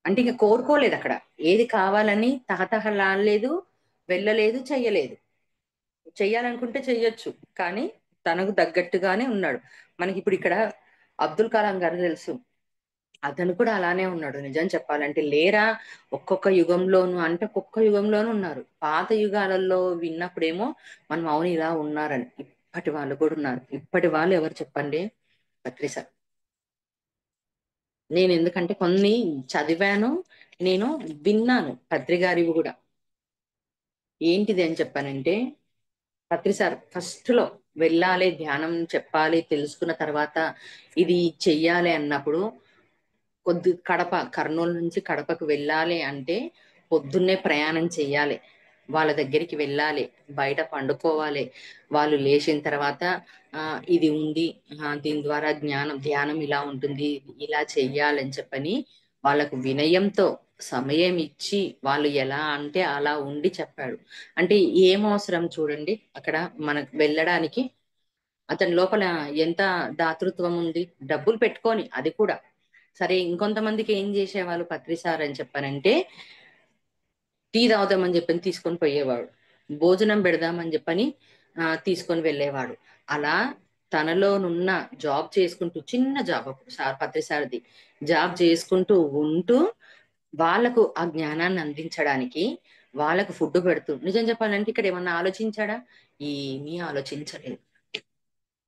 అంటే ఇక కోరుకోలేదు అక్కడ, ఏది కావాలని తహతహలాడలేదు, వెళ్ళలేదు, చెయ్యలేదు. చెయ్యాలనుకుంటే చెయ్యొచ్చు, కానీ తనకు తగ్గట్టుగానే ఉన్నాడు. మనకి ఇప్పుడు ఇక్కడ అబ్దుల్ కలాం గారు తెలుసు, అతను కూడా అలానే ఉన్నాడు. నిజం చెప్పాలంటే లేరా, ఒక్కొక్క యుగంలోను అంటే ఒక్కొక్క యుగంలోనూ ఉన్నారు. పాత యుగాలలో విన్నప్పుడేమో మనం అవును ఇలా ఉన్నారని, ఇప్పటి వాళ్ళు కూడా ఉన్నారు. ఇప్పటి వాళ్ళు ఎవరు చెప్పండి? పత్రిస. నేను ఎందుకంటే కొన్ని చదివాను, నేను విన్నాను పత్రిగారివి కూడా. ఏంటిది అని చెప్పానంటే, పత్రి సార్ ఫస్ట్ లో వెళ్ళాలి, ధ్యానం చెప్పాలి, తెలుసుకున్న తర్వాత ఇది చెయ్యాలి అన్నప్పుడు కర్నూలు నుంచి కడపకు వెళ్ళాలి అంటే పొద్దున్నే ప్రయాణం చెయ్యాలి. వాళ్ళ దగ్గరికి వెళ్ళాలి, బయట పండుకోవాలి. వాళ్ళు లేచిన తర్వాత ఇది ఉంది, దీని ద్వారా ధ్యానం ఇలా ఉంటుంది, ఇలా చెయ్యాలని చెప్పని వాళ్ళకు వినయంతో సమయం ఇచ్చి వాళ్ళు ఎలా అంటే అలా ఉండి చెప్పాడు. అంటే ఏం అవసరం చూడండి అక్కడ మనకు వెళ్ళడానికి. అతని లోపల ఎంత దాతృత్వం ఉంది, డబ్బులు పెట్టుకొని అది కూడా. సరే ఇంకొంతమందికి ఏం చేసేవాళ్ళు పత్రి సార్ అని చెప్పానంటే, టీ తాగుదామని చెప్పని తీసుకొని పోయేవాడు, భోజనం పెడదామని చెప్పని తీసుకొని వెళ్ళేవాడు. అలా తనలోనున్న జాబ్ చేసుకుంటూ, చిన్న జాబ్ అప్పుడు సార్ పత్రి సార్ది, జాబ్ చేసుకుంటూ ఉంటూ వాళ్ళకు ఆ జ్ఞానాన్ని అందించడానికి వాళ్ళకు ఫుడ్ పెడుతూ, నిజం చెప్పాలంటే ఇక్కడ ఏమన్నా ఆలోచించాడా? ఏమీ ఆలోచించలేదు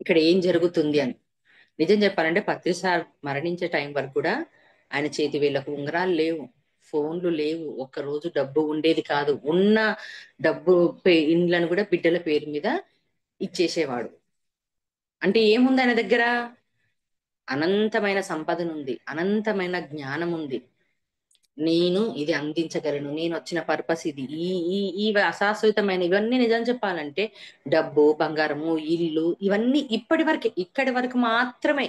ఇక్కడ ఏం జరుగుతుంది అని. నిజం చెప్పాలంటే పత్రి సార్ మరణించే టైం వరకు కూడా ఆయన చేతి వేళ్ళకు ఉంగరాలు లేవు, ఫోన్లు లేవు, ఒక్క రోజు డబ్బు ఉండేది కాదు. ఉన్న డబ్బు ఇండ్లను కూడా బిడ్డల పేరు మీద ఇచ్చేసేవాడు. అంటే ఏముంది ఆయన దగ్గర? అనంతమైన సంపదన ఉంది, అనంతమైన జ్ఞానం ఉంది. నేను ఇది అందించగలను, నేను వచ్చిన పర్పస్ ఇది, ఈ ఈ ఈ అశాశ్వతమైన ఇవన్నీ నిజం చెప్పాలంటే డబ్బు, బంగారము, ఇల్లు ఇవన్నీ ఇక్కడి వరకు మాత్రమే.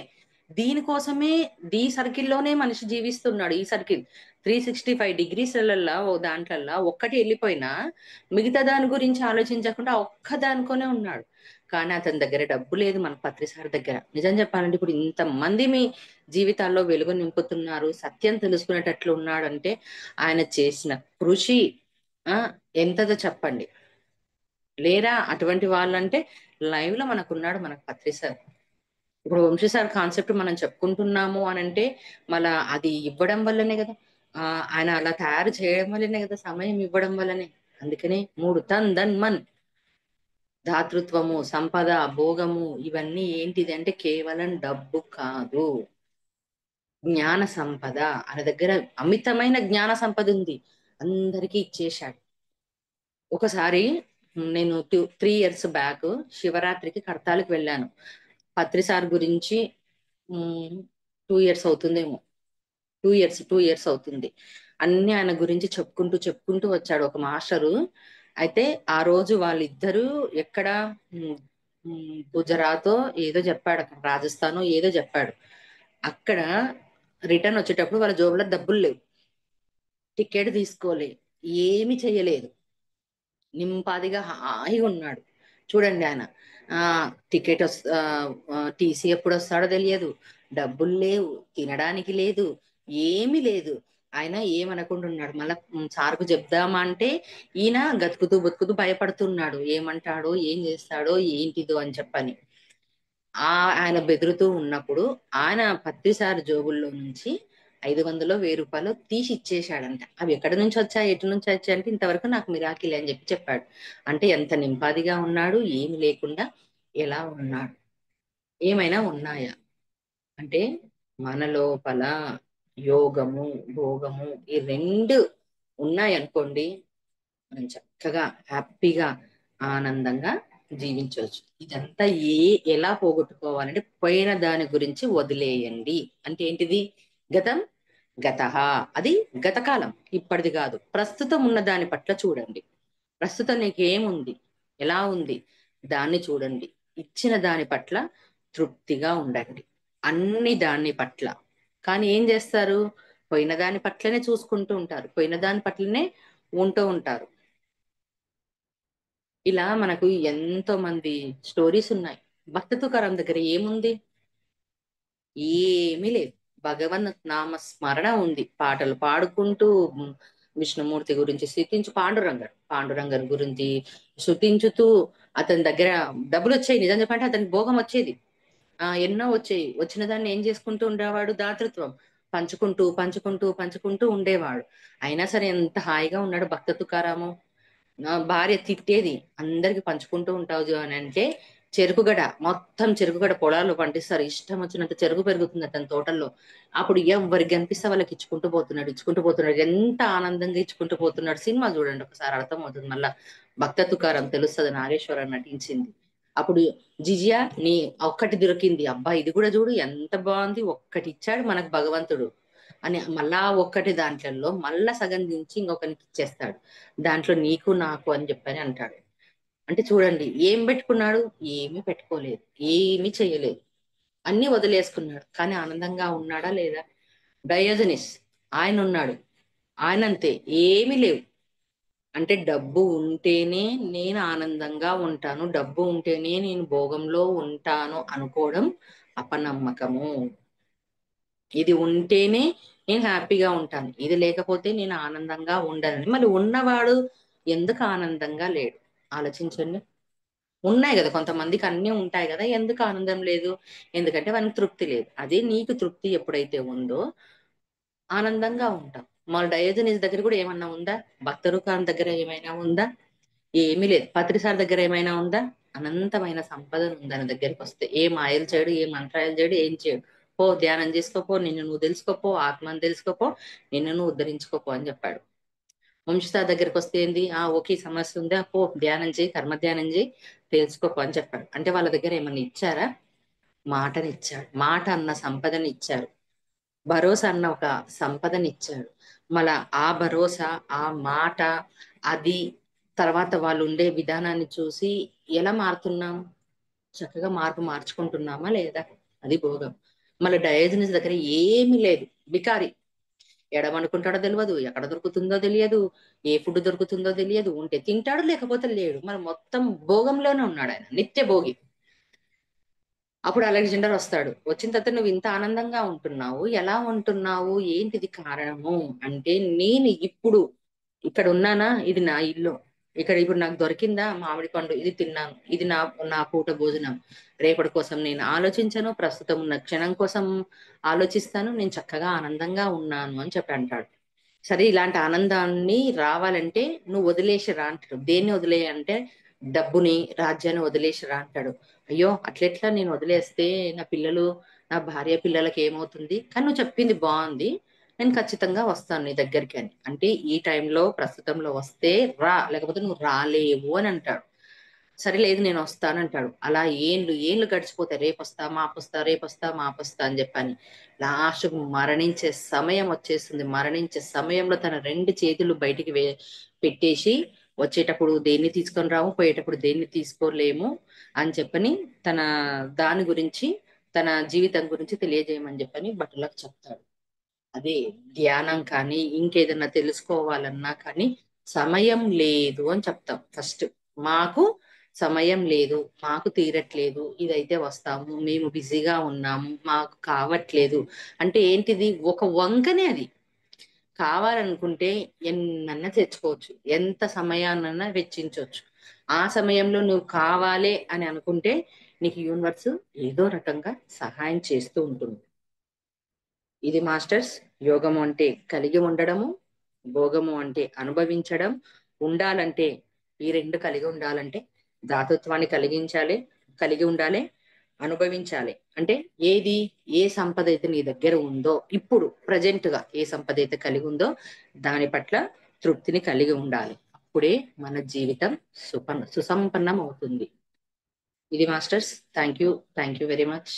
దీనికోసమే ఈ సర్కిల్లోనే మనిషి జీవిస్తున్నాడు. ఈ సర్కిల్ 365 డిగ్రీస్లల్లా ఓ దాంట్లల్లా ఒక్కటి వెళ్ళిపోయినా మిగతా దాని గురించి ఆలోచించకుండా ఒక్క దానికోనే ఉన్నాడు. కానీ అతని దగ్గర డబ్బు లేదు, మన పత్రిసారి దగ్గర. నిజం చెప్పాలంటే ఇప్పుడు ఇంతమంది మీ జీవితాల్లో వెలుగు నింపుతున్నారు, సత్యం తెలుసుకునేటట్లు ఉన్నాడంటే ఆయన చేసిన కృషి ఆ ఎంతదో చెప్పండి. లేరా అటువంటి వాళ్ళంటే లైవ్ లో మనకున్నాడు మనకు పత్రి సార్. ఇప్పుడు వంశీ సార్ కాన్సెప్ట్ మనం చెప్పుకుంటున్నాము అని అంటే మళ్ళా అది ఇవ్వడం వల్లనే కదా, ఆయన అలా తయారు చేయడం వల్లనే కదా, సమయం ఇవ్వడం వల్లనే. అందుకనే మూడు తన్ మన్, దాతృత్వము, సంపద, భోగము ఇవన్నీ ఏంటిది అంటే కేవలం డబ్బు కాదు, జ్ఞాన సంపద. ఆయన దగ్గర అమితమైన జ్ఞాన సంపద ఉంది, అందరికీ ఇచ్చేశాడు. ఒకసారి నేను 3 ఇయర్స్ బ్యాక్ శివరాత్రికి కడతాలకు వెళ్ళాను. పత్రిసార్ గురించి 2 ఇయర్స్ అవుతుందేమో, 2 ఇయర్స్ అవుతుంది. అన్ని ఆయన గురించి చెప్పుకుంటూ వచ్చాడు ఒక మాస్టరు. అయితే ఆ రోజు వాళ్ళిద్దరూ ఎక్కడ, గుజరాత్ ఏదో చెప్పాడు, అక్కడ రాజస్థాన్ ఏదో చెప్పాడు. అక్కడ రిటర్న్ వచ్చేటప్పుడు వాళ్ళ జోబులో డబ్బులు లేవు, టికెట్ తీసుకోలే, ఏమి చెయ్యలేదు, నింపాదిగా హాయిగా ఉన్నాడు. చూడండి ఆయన, ఆ టికెట్ టీసీ ఎప్పుడు వస్తాడో తెలియదు, డబ్బులు లేవు, తినడానికి లేదు, ఏమీ లేదు. ఆయన ఏమనకుండా ఉన్నాడు. మళ్ళా సార్కు చెప్దామా అంటే ఈయన బతుకుతూ భయపడుతున్నాడు, ఏమంటాడో ఏం చేస్తాడో ఏంటిదో అని చెప్పని. ఆయన బెదురుతూ ఉన్నప్పుడు ఆయన పత్రిసారి జోబుల్లో నుంచి 500 1000 రూపాయలు తీసి ఇచ్చేశాడంట. అవి ఎక్కడి నుంచి వచ్చాయి, ఎటు నుంచి వచ్చాయి అంటే ఇంతవరకు నాకు మిరాకిలే అని చెప్పాడు. అంటే ఎంత నింపాదిగా ఉన్నాడు, ఏమి లేకుండా ఎలా ఉన్నాడు. ఏమైనా ఉన్నాయా అంటే మన లోపల యోగము, భోగము ఈ రెండు ఉన్నాయనుకోండి, మనం చక్కగా హ్యాపీగా ఆనందంగా జీవించవచ్చు. ఇదంతా ఎలా పోగొట్టుకోవాలంటే పోయిన దాని గురించి వదిలేయండి. అంటే ఏంటిది? గతం గతః, అది గతకాలం, ఇప్పటిది కాదు. ప్రస్తుతం ఉన్న దాని పట్ల చూడండి. ప్రస్తుతం నీకు ఏముంది, ఎలా ఉంది, దాన్ని చూడండి. ఇచ్చిన దాని పట్ల తృప్తిగా ఉండండి, అన్ని దాని పట్ల. కానీ ఏం చేస్తారు? పోయిన దాని పట్లనే చూసుకుంటూ ఉంటారు, పోయిన దాని పట్లనే ఉంటూ ఉంటారు. ఇలా మనకు ఎంతో మంది స్టోరీస్ ఉన్నాయి. భక్త తుకారాం దగ్గర ఏముంది? ఏమీ లేదు. భగవన్ నామ స్మరణ ఉంది. పాటలు పాడుకుంటూ విష్ణుమూర్తి గురించి స్థుతించు, పాండురంగర్ గురించి స్థుతించుతూ, అతని దగ్గర డబ్బులు వచ్చాయి. నిజం చెప్పంటే అతనికి భోగం వచ్చేది. ఎన్నో వచ్చాయి. వచ్చిన దాన్ని ఏం చేసుకుంటూ ఉండేవాడు? దాతృత్వం పంచుకుంటూ పంచుకుంటూ పంచుకుంటూ ఉండేవాడు. అయినా సరే ఎంత హాయిగా ఉన్నాడు భక్త తుకారాము. నా భార్య తిట్టేది, అందరికి పంచుకుంటూ ఉంటావు అని అంటే, చెరుకుగడ మొత్తం చెరుకుగడ పొలాల్లో పండిస్తారు, ఇష్టం వచ్చినంత చెరుకు పెరుగుతుంది అతని తోటల్లో. అప్పుడు ఎవరికి కనిపిస్తే వాళ్ళకి ఇచ్చుకుంటూ పోతున్నాడు, ఎంత ఆనందంగా ఇచ్చుకుంటూ పోతున్నాడు. సినిమా చూడండి ఒకసారి, అర్థమవుతుంది. మళ్ళా భక్త తుకారం తెలుస్తుంది, నాగేశ్వరరావు నటించింది. అప్పుడు జిజియా నీ ఒక్కటి దొరికింది, అబ్బా ఇది కూడా చూడు ఎంత బాగుంది, ఒక్కటి ఇచ్చాడు మనకు భగవంతుడు అని మళ్ళా ఒక్కటి దాంట్లో మళ్ళా సగం దించి ఇంకొకరికి ఇచ్చేస్తాడు. దాంట్లో నీకు నాకు అని చెప్పని అంటాడు. అంటే చూడండి ఏం పెట్టుకున్నాడు? ఏమీ పెట్టుకోలేదు, ఏమీ చెయ్యలేదు, అన్ని వదిలేసుకున్నాడు. కానీ ఆనందంగా ఉన్నాడా లేదా? డయోజనిస్ ఆయన ఉన్నాడు, ఆయనంతే, ఏమీ లేవు. అంటే డబ్బు ఉంటేనే నేను ఆనందంగా ఉంటాను, డబ్బు ఉంటేనే నేను భోగంలో ఉంటాను అనుకోవడం అపనమ్మకము. ఇది ఉంటేనే నేను హ్యాపీగా ఉంటాను, ఇది లేకపోతే నేను ఆనందంగా ఉండనని. మరి ఉన్నవాడు ఎందుకు ఆనందంగా లేడు? ఆలోచించండి. ఉన్నాయి కదా కొంతమందికి, అన్నీ ఉంటాయి కదా, ఎందుకు ఆనందం లేదు? ఎందుకంటే వానికి తృప్తి లేదు. అదే నీకు తృప్తి ఎప్పుడైతే ఉందో ఆనందంగా ఉంటాం. మన డయోజనీస్ దగ్గర కూడా ఏమన్నా ఉందా? భక్తరు ఖాన్ దగ్గర ఏమైనా ఉందా? ఏమీ లేదు. పత్రిసార్ దగ్గర ఏమైనా ఉందా? అనంతమైన సంపద ఉంది దాని దగ్గరికి వస్తే. ఏ మాయలు చేయడు, ఏ మంత్రాలు చేయడు, ఏం చేయడు. పో ధ్యానం చేసుకోపో, నిన్ను నువ్వు తెలుసుకోపో, ఆత్మని తెలుసుకోపో, నిన్ను నువ్వు ఉద్ధరించుకోపో అని చెప్పాడు. వంశిత దగ్గరికి వస్తే ఏంది? ఓకే సమస్య ఉందా, పో ధ్యానం చేయి, కర్మ ధ్యానం చేయి, తెలుసుకోపో అని చెప్పాడు. అంటే వాళ్ళ దగ్గర ఏమన్నా ఇచ్చారా? మాటనిచ్చాడు, మాట అన్న సంపదని ఇచ్చారు, భరోసా అన్న ఒక సంపదనిచ్చాడు. మళ్ళా ఆ భరోసా, ఆ మాట, అది తర్వాత వాళ్ళు ఉండే విధానాన్ని చూసి ఎలా మారుతున్నాం? చక్కగా మార్చుకుంటున్నామా లేదా? అది భోగం. మళ్ళీ డయోజనిస్ దగ్గర ఏమీ లేదు, బికారి. ఎడమనుకుంటాడో తెలియదు, ఎక్కడ దొరుకుతుందో తెలియదు, ఏ ఫుడ్ దొరుకుతుందో తెలియదు, ఉంటే తింటాడు లేకపోతే లేడు, మరి మొత్తం భోగంలోనే ఉన్నాడు ఆయన, నిత్య భోగి. అప్పుడు అలెగ్జాండర్ వస్తాడు. వచ్చిన తర్వాత నువ్వు ఇంత ఆనందంగా ఉంటున్నావు, ఎలా ఉంటున్నావు, ఏంటిది కారణము అంటే, నేను ఇప్పుడు ఇక్కడ ఉన్నానా, ఇది నా ఇల్లు, ఇక్కడ ఇప్పుడు నాకు దొరికిందా మామిడి పండు, ఇది తిన్నాను, ఇది నా నా పూట భోజనం. రేపటి కోసం నేను ఆలోచించను, ప్రస్తుతం ఉన్న క్షణం కోసం ఆలోచిస్తాను, నేను చక్కగా ఆనందంగా ఉన్నాను అని చెప్పి అంటాడు. సరే ఇలాంటి ఆనందాన్ని రావాలంటే నువ్వు వదిలేసి రా అంటాడు. దేన్ని వదిలేయ అంటే, డబ్బుని, రాజ్యాన్ని వదిలేసి రా అంటాడు. అయ్యో అట్లెట్లా, నేను వదిలేస్తే నా పిల్లలు, నా భార్య పిల్లలకి ఏమవుతుంది? కానీ నువ్వు చెప్పింది బాగుంది, నేను ఖచ్చితంగా వస్తాను నీ దగ్గరికి అని. అంటే ఈ టైంలో ప్రస్తుతంలో వస్తే రా, లేకపోతే నువ్వు రాలేవు అని అంటాడు. సరే లేదు నేను వస్తానంటాడు. అలా ఏండ్లు ఏండ్లు గడిచిపోతాయి, రేపొస్తా మాపొస్తా, రేపొస్తా మాపొస్తా అని చెప్పని. లాస్ట్ మరణించే సమయం వచ్చేస్తుంది. మరణించే సమయంలో తన రెండు చేతులు బయటికి పెట్టేసి, వచ్చేటప్పుడు దేన్ని తీసుకొని రాము, పోయేటప్పుడు దేన్ని తీసుకోలేము అని చెప్పని, తన దాని గురించి, తన జీవితం గురించి తెలియజేయమని చెప్పని భటులకు చెప్తాడు. అదే ధ్యానం కానీ ఇంకేదన్నా తెలుసుకోవాలన్నా కానీ సమయం లేదు అని చెప్తాం ఫస్ట్. మాకు సమయం లేదు, మాకు తీరట్లేదు, ఇదైతే వస్తాము, మేము బిజీగా ఉన్నాము, మాకు కావట్లేదు అంటే ఏంటిది? ఒక వంకనే అది. కావాలనుకుంటే ఎన్నన్నా తెచ్చుకోవచ్చు, ఎంత సమయాన్నన్నా వెచ్చించవచ్చు. ఆ సమయంలో నువ్వు కావాలి అని అనుకుంటే నీకు యూనివర్స్ ఏదో రకంగా సహాయం చేస్తూ ఉంటుంది. ఇది మాస్టర్స్. యోగము అంటే కలిగి ఉండడము, భోగము అంటే అనుభవించడం. ఉండాలంటే ఈ రెండు కలిగి ఉండాలంటే దాతృత్వాన్ని కలిగి ఉండాలి, అనుభవించాలి. అంటే ఏది, ఏ సంపద అయితే నీ దగ్గర ఉందో, ఇప్పుడు ప్రజెంట్ గా ఏ సంపద అయితే కలిగి ఉందో దాని పట్ల తృప్తిని కలిగి ఉండాలి. అప్పుడే మన జీవితం సుసంపన్నం అవుతుంది. ఇది masters. Thank you very much.